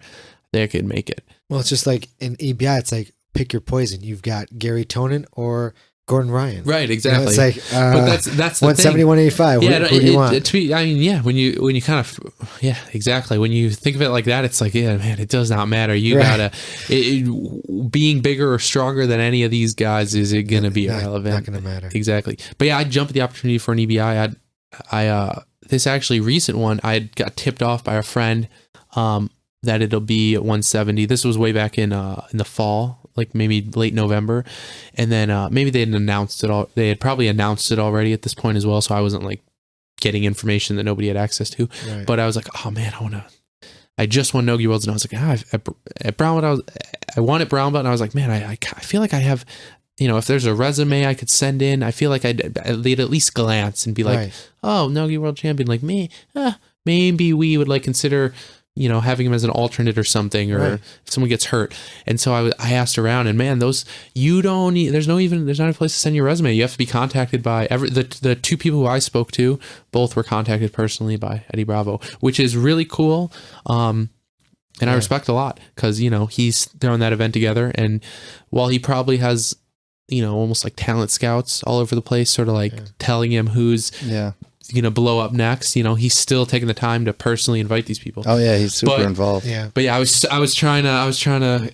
they could make it. Well, it's just like in EBI, it's like pick your poison. You've got Gary Tonin or Gordon Ryan. Right, exactly. It's like, but that's the 170, 185. Yeah, who do you want? When you kind of, exactly. When you think of it like that, it's like, yeah, man, it does not matter. You gotta, being bigger or stronger than any of these guys, is it going to be irrelevant? Not going to matter. Exactly. But yeah, I'd jump at the opportunity for an EBI. This actually recent one, I got tipped off by a friend, that it'll be at 170. This was way back in the fall, like maybe late November, and then maybe they had announced it all. They had probably announced it already at this point as well, so I wasn't like getting information that nobody had access to. Right. But I was like, oh man, I just won Nogi Worlds, and I was like, at brown belt, I won at brown belt, and I was like, man, I feel like I have, if there's a resume I could send in, I feel like they'd at least glance and be like, oh, Nogi World Champion, like me, maybe we would like consider, having him as an alternate or something, or if someone gets hurt. And so I asked around, and man, there's not a place to send your resume. You have to be contacted by the two people who I spoke to, both were contacted personally by Eddie Bravo, which is really cool. And I respect a lot because, he's throwing that event together. And while he probably has, almost like talent scouts all over the place, sort of like telling him who's, blow up next, he's still taking the time to personally invite these people. Oh yeah, he's super involved. Yeah. But yeah, I was trying to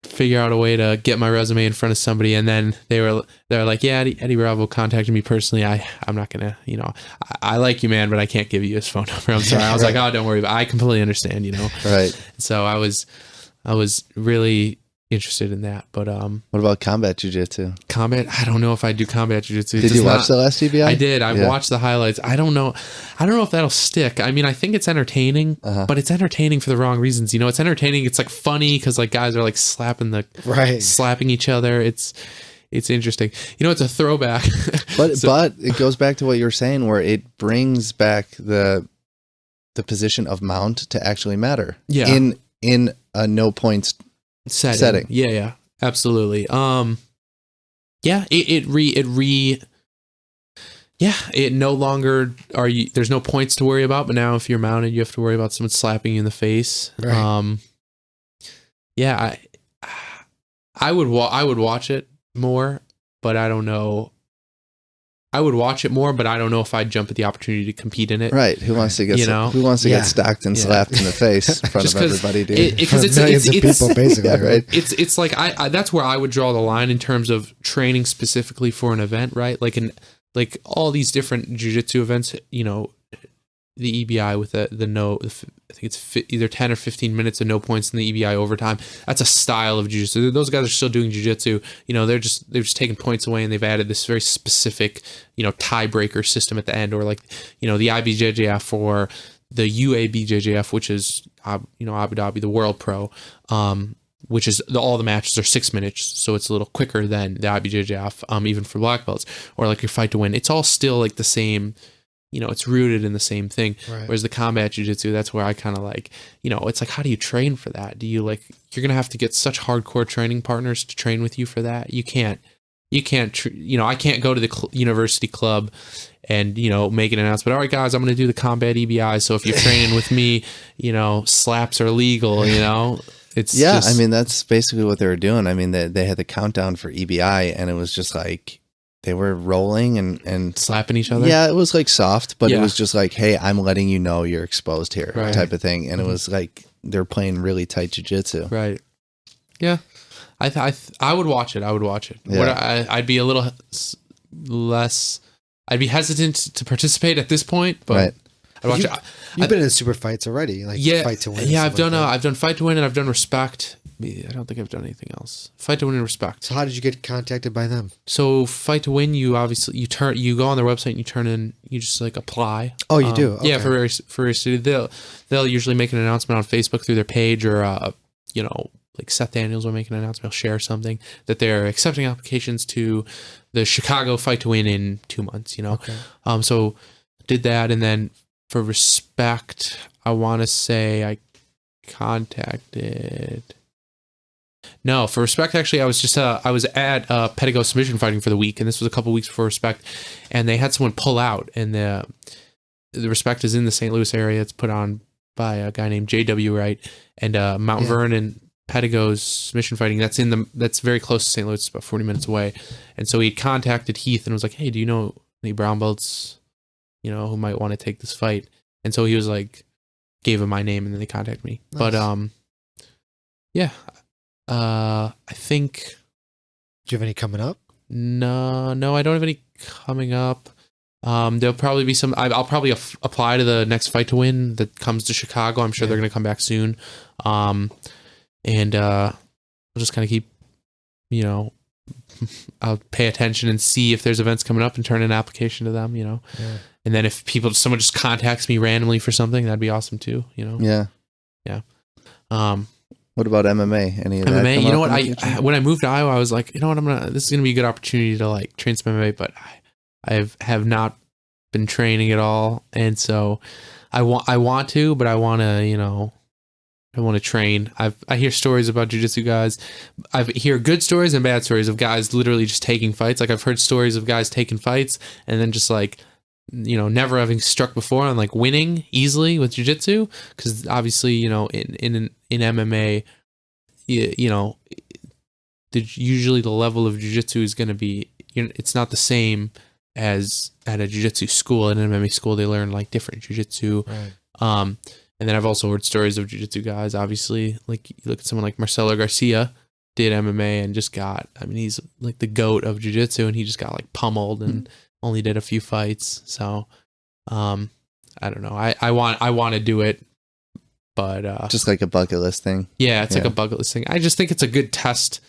figure out a way to get my resume in front of somebody, and then they're like, yeah, Eddie Bravo contacted me personally. I'm not gonna, I like you, man, but I can't give you his phone number. I'm sorry. I was like, oh, don't worry. I completely understand, Right. So I was really interested in that. But what about combat jiu-jitsu? I don't know if I do combat jiu-jitsu. Did you watch the last EBI? I did. I watched the highlights. I don't know if that'll stick. I mean, I think it's entertaining, but it's entertaining for the wrong reasons. It's entertaining. It's like funny because like guys are like slapping each other. It's interesting. It's a throwback. But it goes back to what you were saying, where it brings back the position of mount to actually matter. Yeah. In a no points setting. Yeah, absolutely. It no longer there's no points to worry about, but now if you're mounted, you have to worry about someone slapping you in the face. Right. I would watch it more, but I don't know I would watch it more, but I don't know if I'd jump at the opportunity to compete in it. Right. Who wants to get who wants to Yeah. get stocked and slapped in the face in front of everybody, dude? Because it's millions of people, basically, Yeah, right. It's like I that's where I would draw the line in terms of training specifically for an event, right? Like all these different jiu-jitsu events, you know, the EBI with the no, I think it's either 10 or 15 minutes of no points in the EBI overtime. That's a style of jiu-jitsu. Those guys are still doing jiu-jitsu. You know, they're just taking points away, and they've added this very specific, you know, tiebreaker system at the end, or like, you know, the IBJJF or the UABJJF, which is, you know, Abu Dhabi, the World Pro, which is all the matches are 6 minutes, so it's a little quicker than the IBJJF, even for black belts, or like your fight to win. It's all still like the same. You know, it's rooted in the same thing. Right. Whereas the combat jiu-jitsu, that's where I kind of like, you know, it's like, how do you train for that? Do you like, you're going to have to get such hardcore training partners to train with you for that. You can't, you know, I can't go to the university club and, you know, make an announcement. All right, guys, I'm going to do the combat EBI. So if you're training with me, you know, slaps are legal, you know, it's Yeah. just, I mean, that's basically what they were doing. I mean, they had the countdown for EBI, and it was just like, they were rolling and slapping each other. yeah, it was like soft, but it Yeah. was just like, hey, I'm letting you know you're exposed here, Right. type of thing. And it was like they're playing really tight jiu-jitsu. Right. Yeah. I would watch it. I would watch it. Yeah. I'd be a little less. I'd be hesitant to participate at this point, but Right. I'd watch You- it. You've been in super fights already, like Yeah, fight to win. and yeah. stuff I've done. like that. I've done fight to win, and I've done respect. I don't think I've done anything else. Fight to win and respect. So how did you get contacted by them? So fight to win, you obviously you go on their website and you turn in, you just like apply. Oh, you do? Yeah, Okay. for a city, they'll usually make an announcement on Facebook through their page, or you know, like Seth Daniels will make an announcement, he'll share something that they're accepting applications to the Chicago fight to win in 2 months. You know, Okay. so did that, and then for respect, I want to say I contacted. No, for respect, actually, I was just I was at Pedigo Submission Fighting for the week, and this was a couple weeks before respect, and they had someone pull out, and the respect is in the St. Louis area. It's put on by a guy named J.W. Wright, and Mount Yeah. Vernon Pedigo's Submission Fighting. That's very close to St. Louis, it's about 40 minutes away, and so he contacted Heath and was like, "Hey, do you know any brown belts, you know, who might want to take this fight?" And so he was like, gave him my name, and then they contacted me. Nice. But yeah. I think Do you have any coming up? no, I don't have any coming up. There'll probably be some. I'll probably apply to the next fight to win that comes to Chicago. I'm sure they're going to come back soon. And we'll just kind of keep, you know, I'll pay attention and see if there's events coming up and turn in an application to them. You know, Yeah. and then if someone just contacts me randomly for something, that'd be awesome too. You know, Yeah. yeah. What about MMA? Any of that? MMA, come you know up what? in the future? When I moved to Iowa, I was like, you know what? This is gonna be a good opportunity to like train some MMA, but I have not been training at all, and so I want to, but I want to, you know, I want to train. I hear stories about jiu-jitsu guys. I hear good stories and bad stories of guys literally just taking fights. Like I've heard stories of guys taking fights and then just like, you know, never having struck before and like winning easily with jiu-jitsu, because obviously, you know, in MMA, you know, usually the level of jiu-jitsu is going to be, you know, it's not the same as at a jiu-jitsu school. At an MMA school, they learn like different jiu-jitsu. Right. And then I've also heard stories of jiu-jitsu guys, obviously, like you look at someone like Marcelo Garcia, did MMA and just got, I mean, he's like the GOAT of jiu-jitsu, and he just got like pummeled and only did a few fights. So, I don't know. I want to do it, but Just like a bucket list thing. yeah, it's like Yeah. a bucket list thing. I just think it's a good test,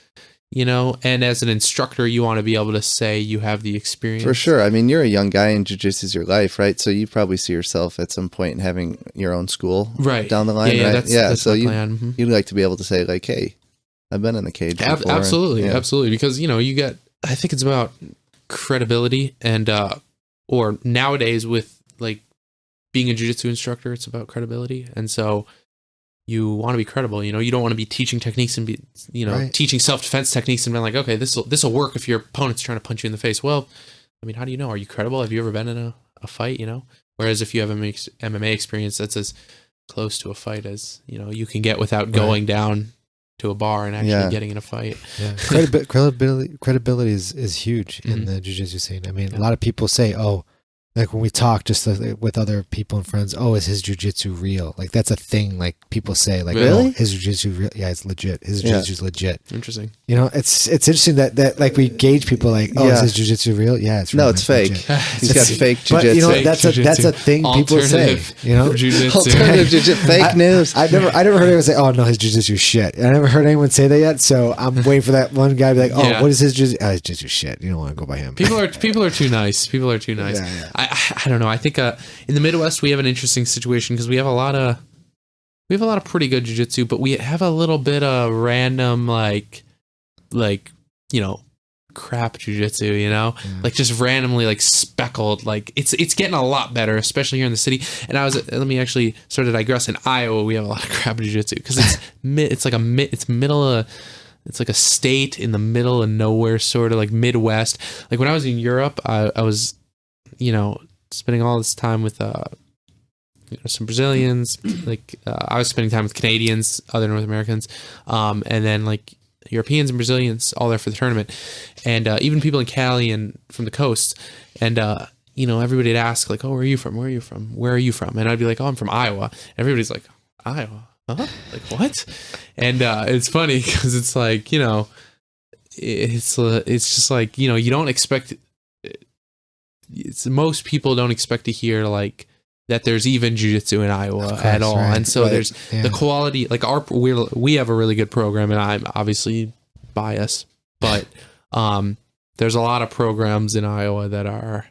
you know, and as an instructor, you want to be able to say you have the experience. For sure. I mean, you're a young guy and jiu-jitsu is your life, right? So you probably see yourself at some point having your own school Right. down the line, Yeah, right? that's so my plan. Mhm. you'd like to be able to say like, hey, I've been in the cage before. and- Absolutely, yeah. absolutely. Because, you know, I think it's about credibility and, or nowadays with like being a jiu-jitsu instructor, it's about credibility. And so you want to be credible, you know, you don't want to be teaching techniques and be, you know, Right. teaching self-defense techniques and being like, okay, this will work if your opponent's trying to punch you in the face. Well, I mean, how do you know? Are you credible? Have you ever been in a fight, you know? Whereas if you have MMA experience, that's as close to a fight as, you know, you can get without going down to a bar and actually Yeah. getting in a fight. Yeah, credibility is huge in the jiu-jitsu scene. I mean, a lot of people say, "Oh, like when we talk just with other people and friends, oh, is his jiu-jitsu real?" Like that's a thing. Like people say, like, Really? "Oh, his jiu-jitsu real? Yeah, it's legit. His jiu-jitsu's legit." Interesting. You know, it's interesting that like we gauge people like, "Oh, Yeah. is his jiu-jitsu real?" Yeah, it's real. No, it's fake. legit. He's got fake But jujitsu. you know, Fake that's a thing people say. Alternative You know, jiu-jitsu. Alternative jiu-jitsu. Fake news. I never heard anyone say, "Oh no, his jiu-jitsu shit." I never heard anyone say that yet. So I'm waiting for that one guy to be like, "Oh, Yeah. what is his jiu-jitsu? Oh, his jiu-jitsu shit." You don't want to go by him. People are too nice. People are too nice. Yeah, yeah. I don't know. I think in the Midwest we have an interesting situation because we have a lot of pretty good jiu-jitsu, but we have a little bit of random like crap jiu-jitsu, like just randomly like speckled. Like it's getting a lot better, especially here in the city. And let me actually sort of digress. In Iowa, we have a lot of crap jiu-jitsu because it's like a state in the middle of nowhere, sort of like Midwest. Like when I was in Europe, I was, spending all this time with some Brazilians. Like I was spending time with Canadians, other North Americans, and then like Europeans and Brazilians all there for the tournament, and even people in Cali and from the coast. And everybody would ask like, "Oh, where are you from? Where are you from? Where are you from?" And I'd be like, "Oh, I'm from Iowa." And everybody's like, "Iowa? Huh? Like what?" And it's funny because it's like it's just like you don't expect. Most people don't expect to hear like that there's even jiu-jitsu in Iowa at all, right. and so Right. there's the quality. Like we have a really good program, and I'm obviously biased, but there's a lot of programs in Iowa that are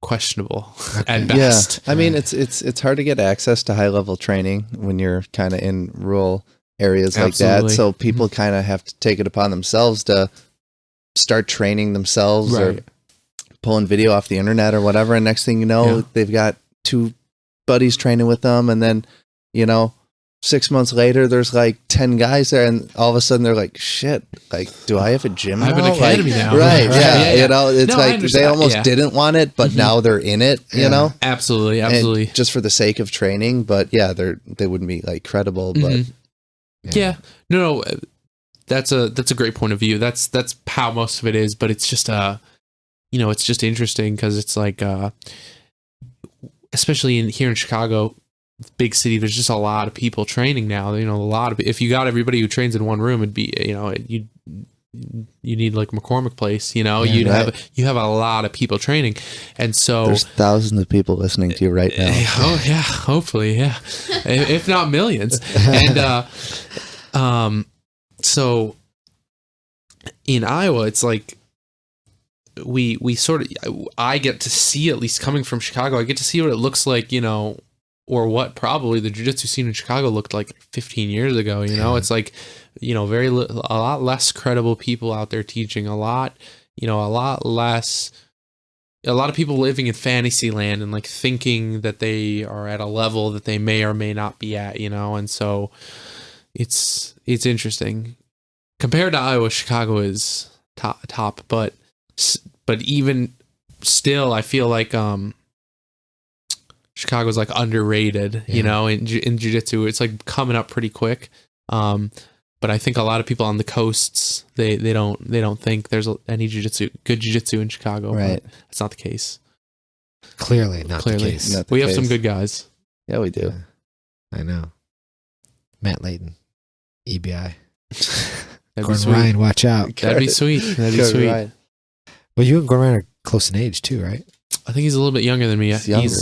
questionable at best. Yeah, I mean it's hard to get access to high level training when you're kind of in rural areas like Absolutely. that. So people kind of have to take it upon themselves to start training themselves Right. or pulling video off the internet or whatever. And next thing you know, Yeah. they've got 2 buddies training with them, and then 6 months later, there's like 10 guys there, and all of a sudden they're like, "Shit! Like, do I have a gym? I have an now?" academy Like, now. Right? Yeah. Yeah. It's No, I like understand. they almost Yeah. didn't want it, but now they're in it. Yeah. Absolutely, And absolutely. just for the sake of training. But yeah, they wouldn't be like credible. But Mhm. Yeah. No. That's a great point of view. That's how most of it is. But it's just it's just interesting because it's like, especially here in Chicago, big city, there's just a lot of people training now. A lot of, if you got everybody who trains in one room, it'd be, you need like McCormick Place, you have a lot of people training. And so there's thousands of people listening to you right now. oh yeah, hopefully, yeah. If not millions. And so in Iowa, it's like we sort of, I get to see, at least coming from Chicago, I get to see what it looks like, or what probably the jiu-jitsu scene in Chicago looked like 15 years ago. It's like, a lot less credible people out there teaching, a lot less, a lot of people living in fantasy land and like thinking that they are at a level that they may or may not be at, and so it's interesting. Compared to Iowa, Chicago is top, but even still, I feel like Chicago's like underrated, in jiu-jitsu. It's like coming up pretty quick. But I think a lot of people on the coasts, they don't think there's any good jiu-jitsu in Chicago. Right. But that's not the case. Clearly not the Clearly. case. Not the We have some case. good guys. Yeah, we do. I know. Matt Leighton, EBI. That'd be Gordon sweet. Ryan, watch out. That'd be sweet. That'd be Good sweet. ride. Well, you and Gordon Ryan are close in age too, right? I think he's a little bit younger than me. He's younger.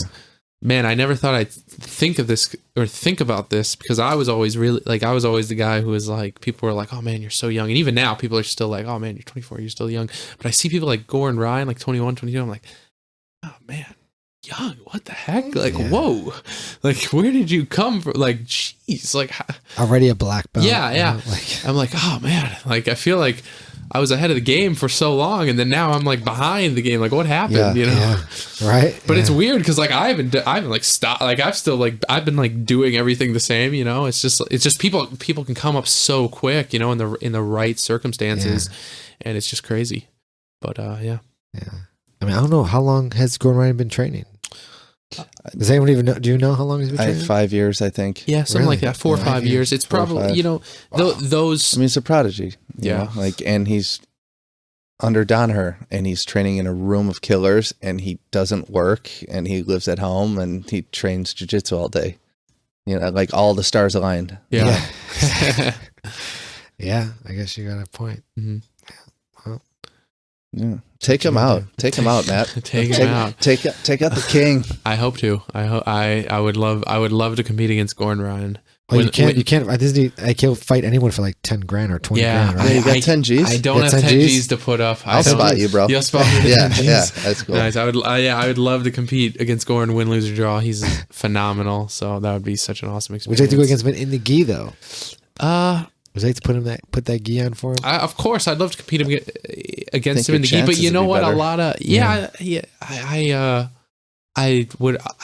Man, I never thought I'd think of this or think about this because I was always the guy who was like, people were like, "Oh man, you're so young." And even now people are still like, "Oh man, you're 24, you're still young." But I see people like Gordon Ryan, like 21, 22. I'm like, "Oh man, young, what the heck?" Like, whoa, like where did you come from? Like, jeez, like Already a black belt. yeah. I'm like, oh man, like I feel like I was ahead of the game for so long, and then now I'm like behind the game. Like, what happened? Yeah. Right. But it's weird because like I haven't like stopped. Like I've been like doing everything the same. It's just people can come up so quick. In the right circumstances, and it's just crazy. But yeah. Yeah. I mean, I don't know, how long has Gordon Ryan been training? Does anyone even know? Do you know how long he's been I training? 5 years, I think. Yeah, something like Really? that. 4 or 5 5 years. It's 4 or probably 5. you know those. I mean, he's a prodigy. you Yeah. know, like, and he's under Donner, and he's training in a room of killers, and he doesn't work, and he lives at home, and he trains jiu-jitsu all day. You know, like all the stars aligned. Yeah. Yeah, I guess you got a point. Mhm. Yeah. Take him out. Take him out, Matt. Take him out. Take out the king. I hope to. I would love to compete against Gordon Ryan. Well, you can't. At Disney, I can't fight anyone for like 10 grand or 20 Yeah, grand, Yeah, right? you got 10 G's? I don't Got have 10 10 Gs? G's to put up. I'll spot you, bro. You'll spot me. with Yeah, 10 Gs. yeah, that's cool. Nice. I would love to compete against Gordon, win, lose, or draw. He's phenomenal. So that would be such an awesome Would experience. you like to go against him in the gi though? Uh, Would you like to put that gi on for him? of course, I'd love to compete against Think him in the your gi. But you chances know would be what? A better. lot of I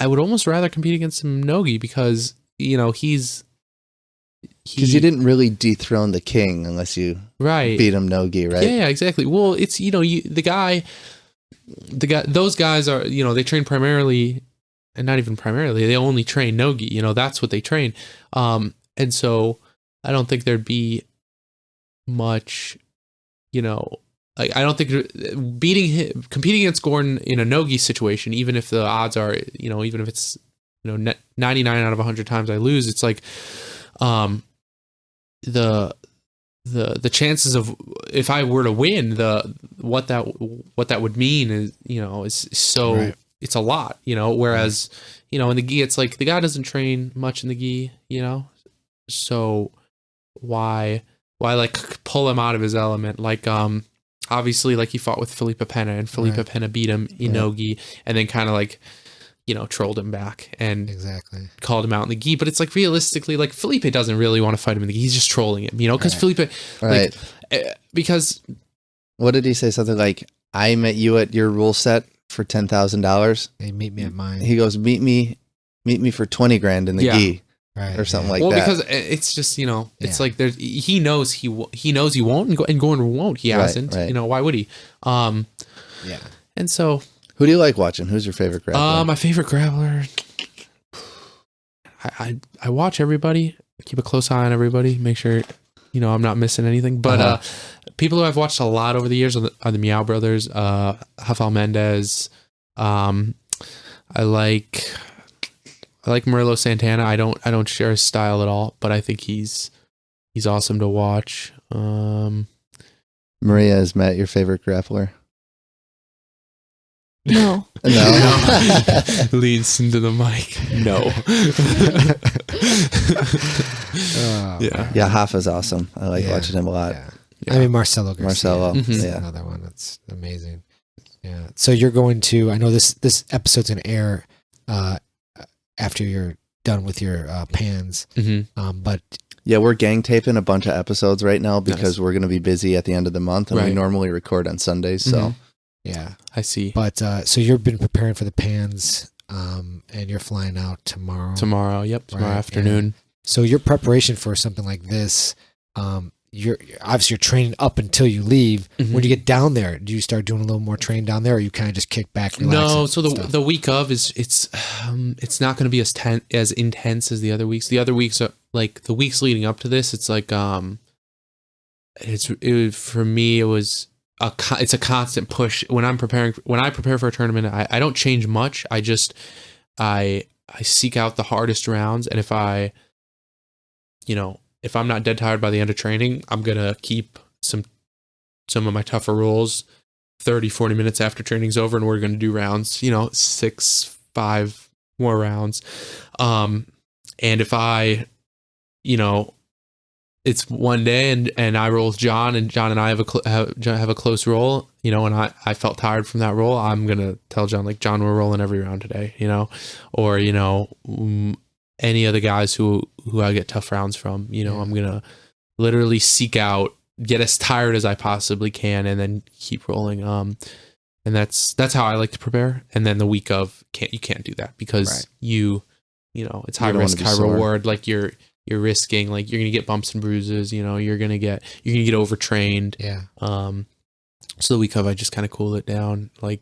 would almost rather compete against him no-gi because you know Because you didn't really dethrone the king unless you right. beat him no-gi, right? Yeah, exactly. Well, it's those guys are they train primarily, and not even primarily. They only train no-gi. That's what they train. And so I don't think there'd be much, like I don't think competing against Gordon in a no-gi situation, even if the odds are, even if it's 99 out of 100 times I lose, it's like, the chances of if I were to win, what that would mean is is so Right. it's a lot, whereas in the gi it's like the guy doesn't train much in the gi, so why like pull him out of his element, like obviously like he fought with Felipe Pena and Felipe Right. Pena beat him in no gi and then kind of like trolled him back and Exactly. called him out in the gi, but it's like realistically, like Felipe doesn't really want to fight him in the gi. He's just trolling him, because Right. Felipe, Right. because What did he say? Something like, I met you at your rule set for $10,000. They meet me at mine. He goes, meet me for 20 grand in the Yeah. gi Right. or something yeah. like well, that. because it's just it's Yeah. like there's he knows he won't and Gordon won't. He Right, hasn't. right. Why would he? Yeah. And so Who do you like watching? Who's your favorite grappler? my favorite grappler. I watch everybody. Keep a close eye on everybody. Make sure I'm not missing anything. But people who I've watched a lot over the years are the Meow Brothers, Rafael Mendez. I like Murillo Santana. I don't share his style at all, but I think he's awesome to watch. Maria, is Matt your favorite grappler? No. No. Leans into the mic. No. Oh, Yeah. Yeah, Hafa's awesome. I like Yeah. watching him a lot. yeah. I mean Marcelo Garcia. Marcelo, Mhm. is yeah. another one that's amazing. Yeah. So you're going to. I know this episode's gonna air after you're done with your pans. Mm-hmm. But Yeah, we're gang taping a bunch of episodes right now because Nice. we're going to be busy at the end of the month, and we Right. normally record on Sundays. So Mhm. yeah. I see. But so you've been preparing for the pans, and you're flying out tomorrow. Tomorrow. Yep. Tomorrow Right, afternoon. So your preparation for something like this, you're obviously you're training up until you leave. Mhm. When you get down there, do you start doing a little more training down there, or you kind of just kick back? Relax No, and so the stuff? the week of it's not going to be as intense as the other weeks. The other weeks are like the weeks leading up to this. It's like for me it was it's a constant push when I prepare for a tournament. I don't change much. I just I seek out the hardest rounds, and if I'm not dead tired by the end of training, I'm gonna keep some of my tougher rules 30-40 minutes after training's over, and we're going to do rounds 6-5 more rounds, and if I it's one day and I roll with John and I have a close roll, and I felt tired from that roll, I'm gonna tell John, like, John, we're rolling every round today, or any of the guys who I get tough rounds from, I'm gonna literally seek out, get as tired as I possibly can, and then keep rolling. And that's how I like to prepare. And then the week of you can't do that because Right. it's high You don't risk, wanna be high sore. reward. Like you're risking, like you're gonna get bumps and bruises. You're gonna get overtrained. yeah. So the week of I just kind of cool it down. Like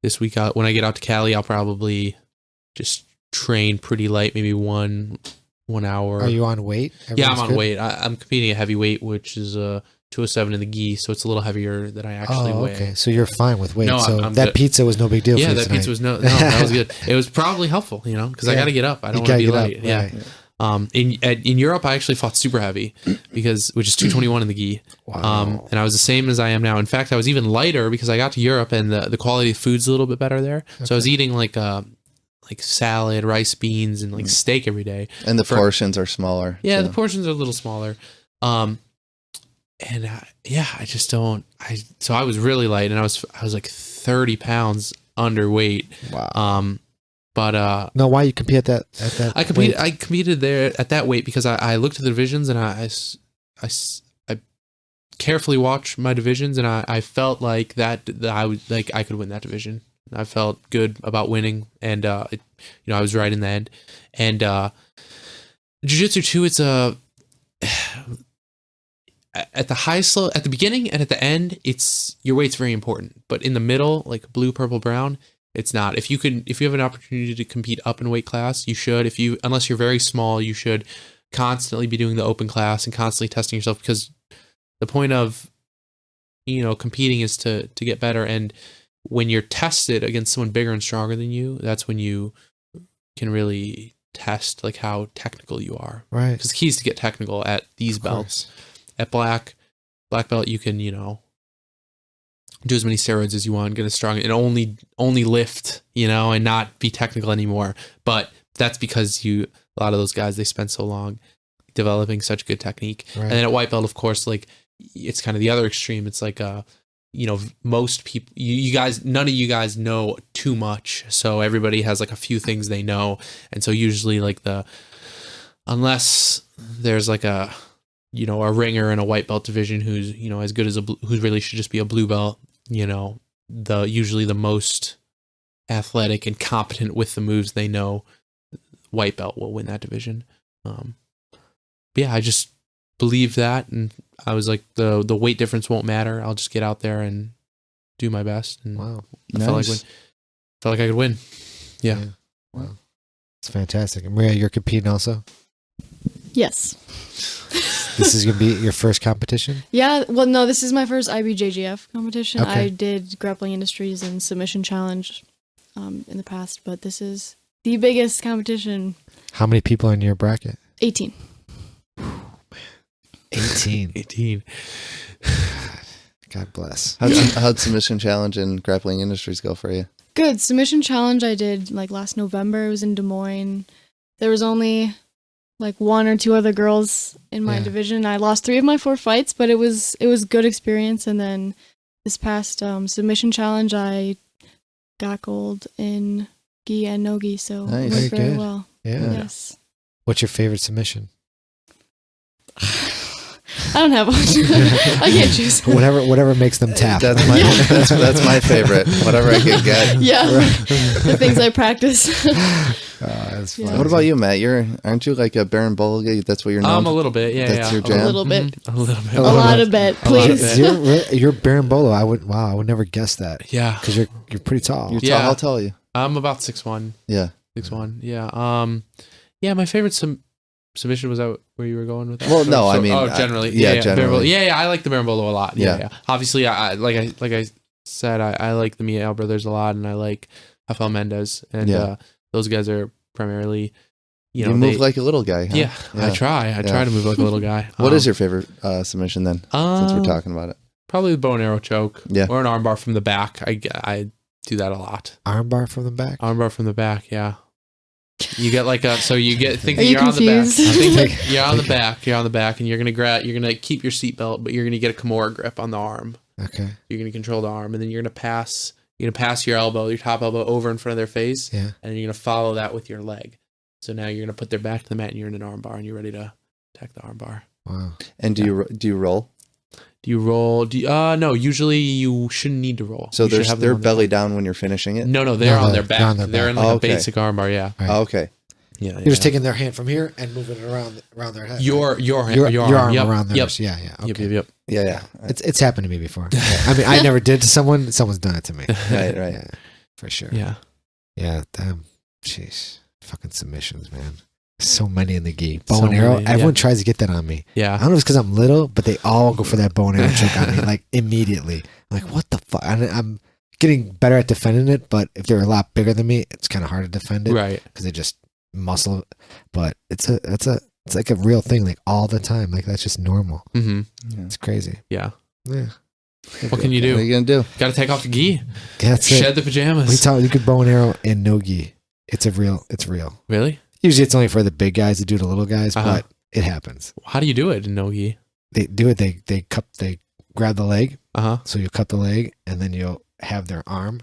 this week out, when I get out to Cali, I'll probably just train pretty light, maybe 1 hour. Are you on weight? Yeah, I'm Everything's on good? weight. I'm competing at heavyweight, which is 207 in the gi, so it's a little heavier than I actually Oh, weigh. okay. So you're fine with weight. No, so I'm that good. pizza was no big deal for Yeah, you that tonight. pizza was that was good. It was probably helpful, because I Yeah. got to get up. I don't You want to be gotta light. get Yeah. up, right. In Europe, I actually fought super heavy which is 221 in the gi. Wow. And I was the same as I am now. In fact, I was even lighter because I got to Europe and the quality of food's a little bit better there. So I was eating like salad, rice, beans, and like steak every day. And the portions are smaller. Yeah, too. the portions are a little smaller. I just don't. So I was really light, and I was like 30 pounds underweight. Wow. But No, why you compete at that I competed. weight? I competed there at that weight because I looked at the divisions and I carefully watched my divisions, and I felt like that I would like I could win that division. I felt good about winning, and I was right in the end. And jiu-jitsu too, it's at the highest level, at the beginning and at the end, it's your weight's very important. But in the middle, like blue, purple, brown, it's not. If you have an opportunity to compete up in weight class, you should. Unless you're very small, you should constantly be doing the open class and constantly testing yourself, because the point of competing is to get better. And when you're tested against someone bigger and stronger than you, that's when you can really test like how technical you are. Right. Because the key is to get technical at these Of belts. course. At black belt, you can do as many steroids as you want, get as strong, and only lift, and not be technical anymore. But that's because a lot of those guys, they spend so long developing such good technique. Right. And then at white belt, of course, like it's kind of the other extreme. It's like most people, you guys, none of you guys know too much, so everybody has like a few things they know, and so usually like unless there's like a ringer in a white belt division who's as good as who really should just be a blue belt, usually the most athletic and competent with the moves they know, white belt will win that division. But yeah, I just believe that, and I was like, the weight difference won't matter. I'll just get out there and do my best. And Wow. I felt like I could win. Yeah. Wow. It's fantastic. And Maria, you're competing also? Yes. This is going to be your first competition? Yeah. Well, no, this is my first IBJJF competition. Okay. I did Grappling Industries and Submission Challenge in the past, but this is the biggest competition. How many people are in your bracket? 18. 18. 18. God bless. How'd Submission Challenge and Grappling Industries go for you? Good. Submission Challenge I did like last November. It was in Des Moines. There was only like 1 or 2 other girls in my Yeah. division. I lost 3 of my 4 fights, but it was good experience. And then this past Submission Challenge, I got gold in gi and no gi, so Nice. it Very went very good. well. Yeah. Yes. What's your favorite submission? I don't have one. I can't choose. Whatever makes them tap. That's my that's my favorite. Whatever I can get. Yeah, the things I practice. That's Yeah. fun. What about you, Matt? Aren't you like a Baron Bolga? That's what you're known. A little bit. Yeah. That's yeah. your A jam. little bit. A little bit. A lot of bet, A lot of please. bet. You're Berimbolo. I would never guess that. Yeah. Because you're pretty tall. You're Yeah. tall. How tall are you? I'm about 6'1". Yeah. 6'1". Yeah. Yeah. My favorite submission, was that where you were going with that? Well, no, I mean, generally. yeah, generally. Yeah. I like the Berimbolo a lot. Yeah. Yeah. Obviously, I said, I like the Miguel brothers a lot, and I like Rafael Mendez, and Yeah. those guys are primarily, You move like a little guy. Huh? Yeah, I try. I try to move like a little guy. What is your favorite submission then? Since we're talking about it. Probably the bow and arrow choke. Yeah. Or an armbar from the back. I do that a lot. Armbar from the back. Armbar from the back. Yeah. You get like think Are you you're on the back. confused? Think you're on the back. You're on the back, and you're gonna keep your seatbelt, but you're gonna get a Kimura grip on the arm. Okay. You're gonna control the arm, and then you're gonna pass your elbow, your top elbow, over in front of their face, Yeah. and then you're gonna follow that with your leg. So now you're gonna put their back to the mat, and you're in an arm bar, and you're ready to attack the arm bar. Wow. And do you roll? Do you roll? No. Usually you shouldn't need to roll. So You should have them they're on their belly back. down when you're finishing it? No, they're No, on their they're back. on their They're back. in like Oh, a okay. basic arm bar. Yeah. Right. Oh, okay. Yeah. You're just taking their hand from here and moving it around their head. your arm Yep. around Yep. theirs. Yeah. Okay. Yep. Yeah. It's happened to me before. I mean, I never did to someone. Someone's done it to me. Right. Yeah, for sure. Yeah. Yeah. Damn. Jeez, fucking submissions, man. So many in the gi. So Bow and arrow. many, Everyone yeah. tries to get that on me. I Yeah. don't know if it's because I'm little, but they all go for that bow and arrow trick on me, like immediately. I'm like, what the fuck? I'm getting better at defending it, but if they're a lot bigger than me, it's kind of hard to defend it Right. because they just muscle. But it's like a real thing, like all the time. Like that's just normal. Mm-hmm. It's crazy. Yeah. Yeah, What can you What are do? you gonna do? Got to take off the gi. that's Shed it. the pajamas. We talk. You could bow and arrow and no gi. It's real. Really? Usually, it's only for the big guys to do the little guys, Uh-huh. but it happens. How do you do it in no gi? They do it. They grab the leg. Uh-huh. So you cut the leg, and then you'll have their arm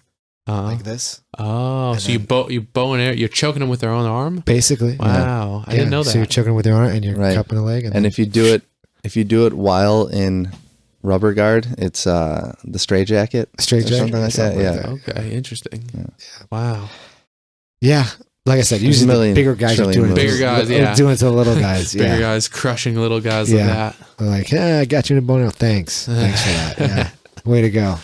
like this, Oh, And so you bow and arrow. You're choking them with their own arm. basically. Wow, I didn't know that. So you're choking with their arm, and you're Right. cupping the leg, And if you do it while in rubber guard, it's the straight jacket. straight or jacket, something like that, yeah. Okay, interesting. Yeah. Wow. Yeah, like I said, usually the million bigger guys are trillion doing it. Bigger guys, yeah. doing it to the little guys. Bigger Yeah, guys crushing little guys Yeah. like that. They're like, yeah, I got you in a bone. Thanks for that. Yeah, way to go.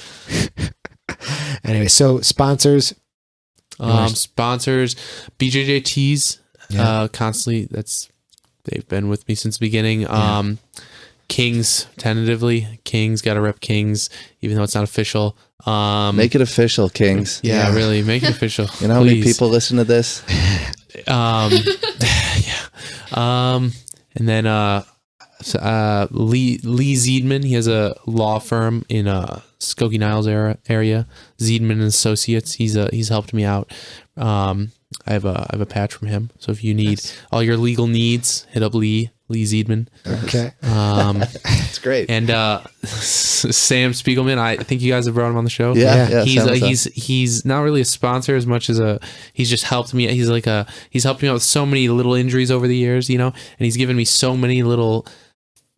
Anyway, so sponsors. Sponsors, BJJTs, Yeah. constantly. They've been with me since the beginning. Kings, tentatively. Kings, got to rep Kings, even though it's not official. Make it official, Kings. Yeah, really, make it official. You know how many please. people listen to this? And then Lee Ziedman, he has a law firm in Skokie Niles area. Ziedman and Associates. He's helped me out. I have a patch from him. So if you need all your legal needs, hit up Lee Ziedman. Okay. It's great. And Sam Spiegelman, I think you guys have brought him on the show. Yeah. He's not really a sponsor as much as he's just helped me. He's helped me out with so many little injuries over the years, and he's given me so many little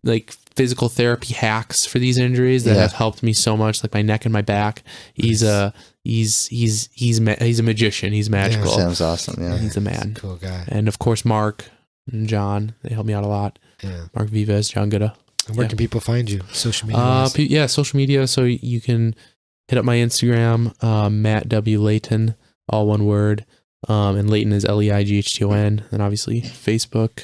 like physical therapy hacks for these injuries that have helped me so much, like my neck and my back. He's a magician. He's magical. Sounds awesome. Yeah. He's a man. Cool guy. And of course, Mark and John, they help me out a lot. Yeah. Mark Vives, John Gooda. And where can people find you? Social media. Social media. So you can hit up my Instagram, Matt W. Leighton, all one word. And Leighton is Leighton. And obviously Facebook.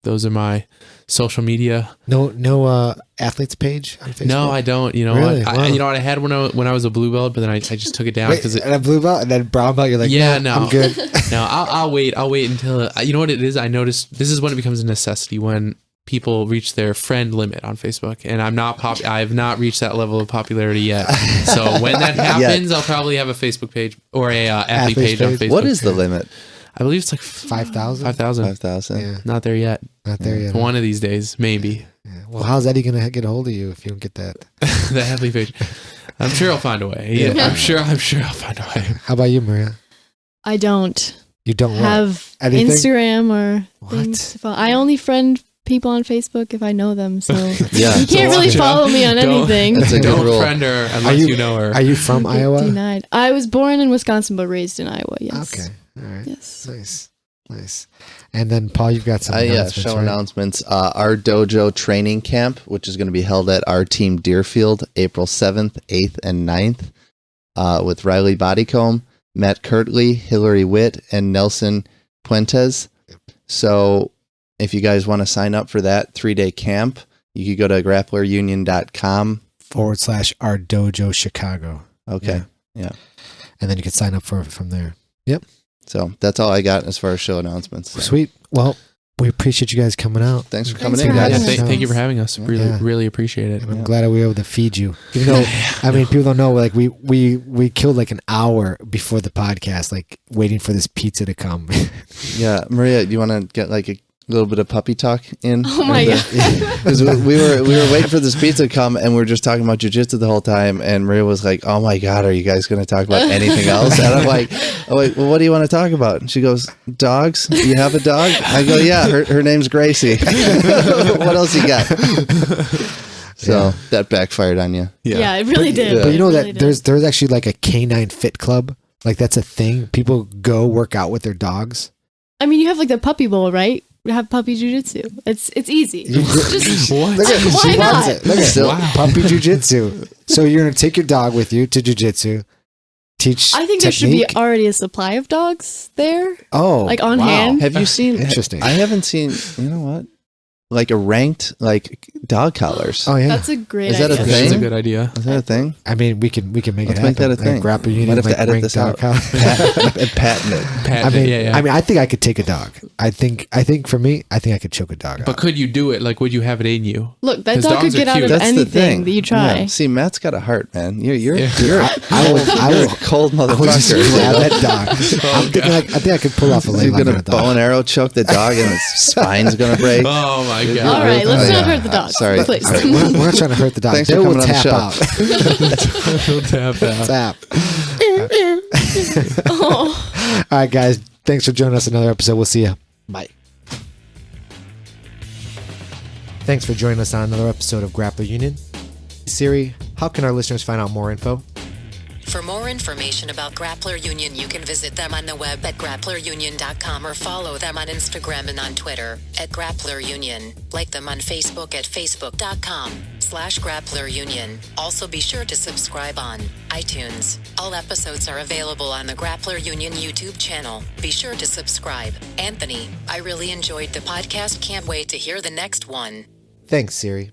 Those are my social media. No athletes page on Facebook? No, I don't. You know, Really? I Wow. you know what I had when I was a blue belt, but then I just took it down Wait, because and a blue belt and then brown belt. You're like, Yeah, no, no. I'm good. No, I'll wait until you know what it is. I noticed this is when it becomes a necessity when people reach their friend limit on Facebook, and I have not reached that level of popularity yet. So when that happens, I'll probably have a Facebook page or a athlete page on Facebook. What is the limit? I believe it's like 5,000? 5,000. 5,000. Yeah. Not there yet. Not there yet. One of these days, maybe. Yeah. Well, how's Eddie gonna get a hold of you if you don't get that? The athlete page. I'm sure I'll find a way. Yeah. I'm sure I'll find a way. How about you, Maria? I don't You don't have Anything? Instagram or What? things. to follow. I only friend people on Facebook if I know them. So Yeah. you can't really follow me on anything. That's a good Don't rule. friend her unless you know her. Are you from Iowa? Denied. I was born in Wisconsin but raised in Iowa. Yes. Okay. All right. Yes. Nice. And then Paul, you've got some announcements, Show right? announcements. Our dojo training camp, which is going to be held at our team Deerfield, April 7th, 8th, and 9th, with Riley Bodycomb, Matt Kirtley, Hillary Witt, and Nelson Puentes. So if you guys want to sign up for that 3-day camp, you could go to grapplerunion.com. /our dojo Chicago. Okay. Yeah. And then you can sign up from there. Yep. So that's all I got as far as show announcements. So. Sweet. Well, we appreciate you guys coming out. Thanks for Thanks coming for in, having guys. us. Thank you for having us. Really, Yeah. really appreciate it. And I'm glad that we were able to feed you. Even though, I mean, people don't know, like we killed like an hour before the podcast, like waiting for this pizza to come. Yeah. Maria, do you want to get like a little bit of puppy talk in? Oh my god. Because we were waiting for this pizza to come, and we were just talking about jiu-jitsu the whole time, and Maria was like, "Oh my god, are you guys going to talk about anything else?" And I'm like, "Oh wait, well, what do you want to talk about?" And she goes, "Dogs. You have a dog?" I go, "Yeah, her name's Gracie." What else you got? So that backfired on you. Yeah, it really did. But you know It that really did. there's actually like a canine fit club. Like that's a thing. People go work out with their dogs. I mean, you have like the puppy bowl, right? You have puppy jujitsu. It's easy. Just, What? Look at Why she not? loves it. Look at Still- Wow. puppy jujitsu. So you're gonna take your dog with you to jujitsu. teach. I think there should be technique? already a supply of dogs there, Oh, like on wow. hand. Have you seen? Interesting. I haven't seen. You know what? Like a ranked like dog collars. Oh yeah. That's a great Is that a idea. thing? That's a good idea. Is that a thing? I mean, we can make Let's it happen. make that a thing. Grappler Union, Might have to like, edit rank this out. dog count. Patent it. I mean, I think I could take a dog. I think for me, I think I could choke a dog But out. could you do it? Like, would you have it in you? Look, that 'Cause dog could dogs are get out cute. of That's the anything thing that you try. Yeah. See, Matt's got a heart, man. You're Yeah. I you're will a cold I would just motherfucker. grab that dog. I think I could pull off a leg You're like gonna a bow dog. and arrow choke the dog, and its spine's gonna break. Oh my god! All right, let's Oh, not yeah. hurt the dog. Sorry. Please. We're not trying to hurt the dog. Thanks They for will coming on the tap show. out. Tap out. Tap. All right, guys. Thanks for joining us another episode. We'll see you. Bye. Thanks for joining us on another episode of Grappler Union. Siri, how can our listeners find out more info? For more information about Grappler Union, you can visit them on the web at grapplerunion.com or follow them on Instagram and on Twitter at Grappler Union. Like them on Facebook at facebook.com/Grappler Union. Also be sure to subscribe on iTunes. All episodes are available on the Grappler Union YouTube channel. Be sure to subscribe. Anthony, I really enjoyed the podcast. Can't wait to hear the next one. Thanks, Siri.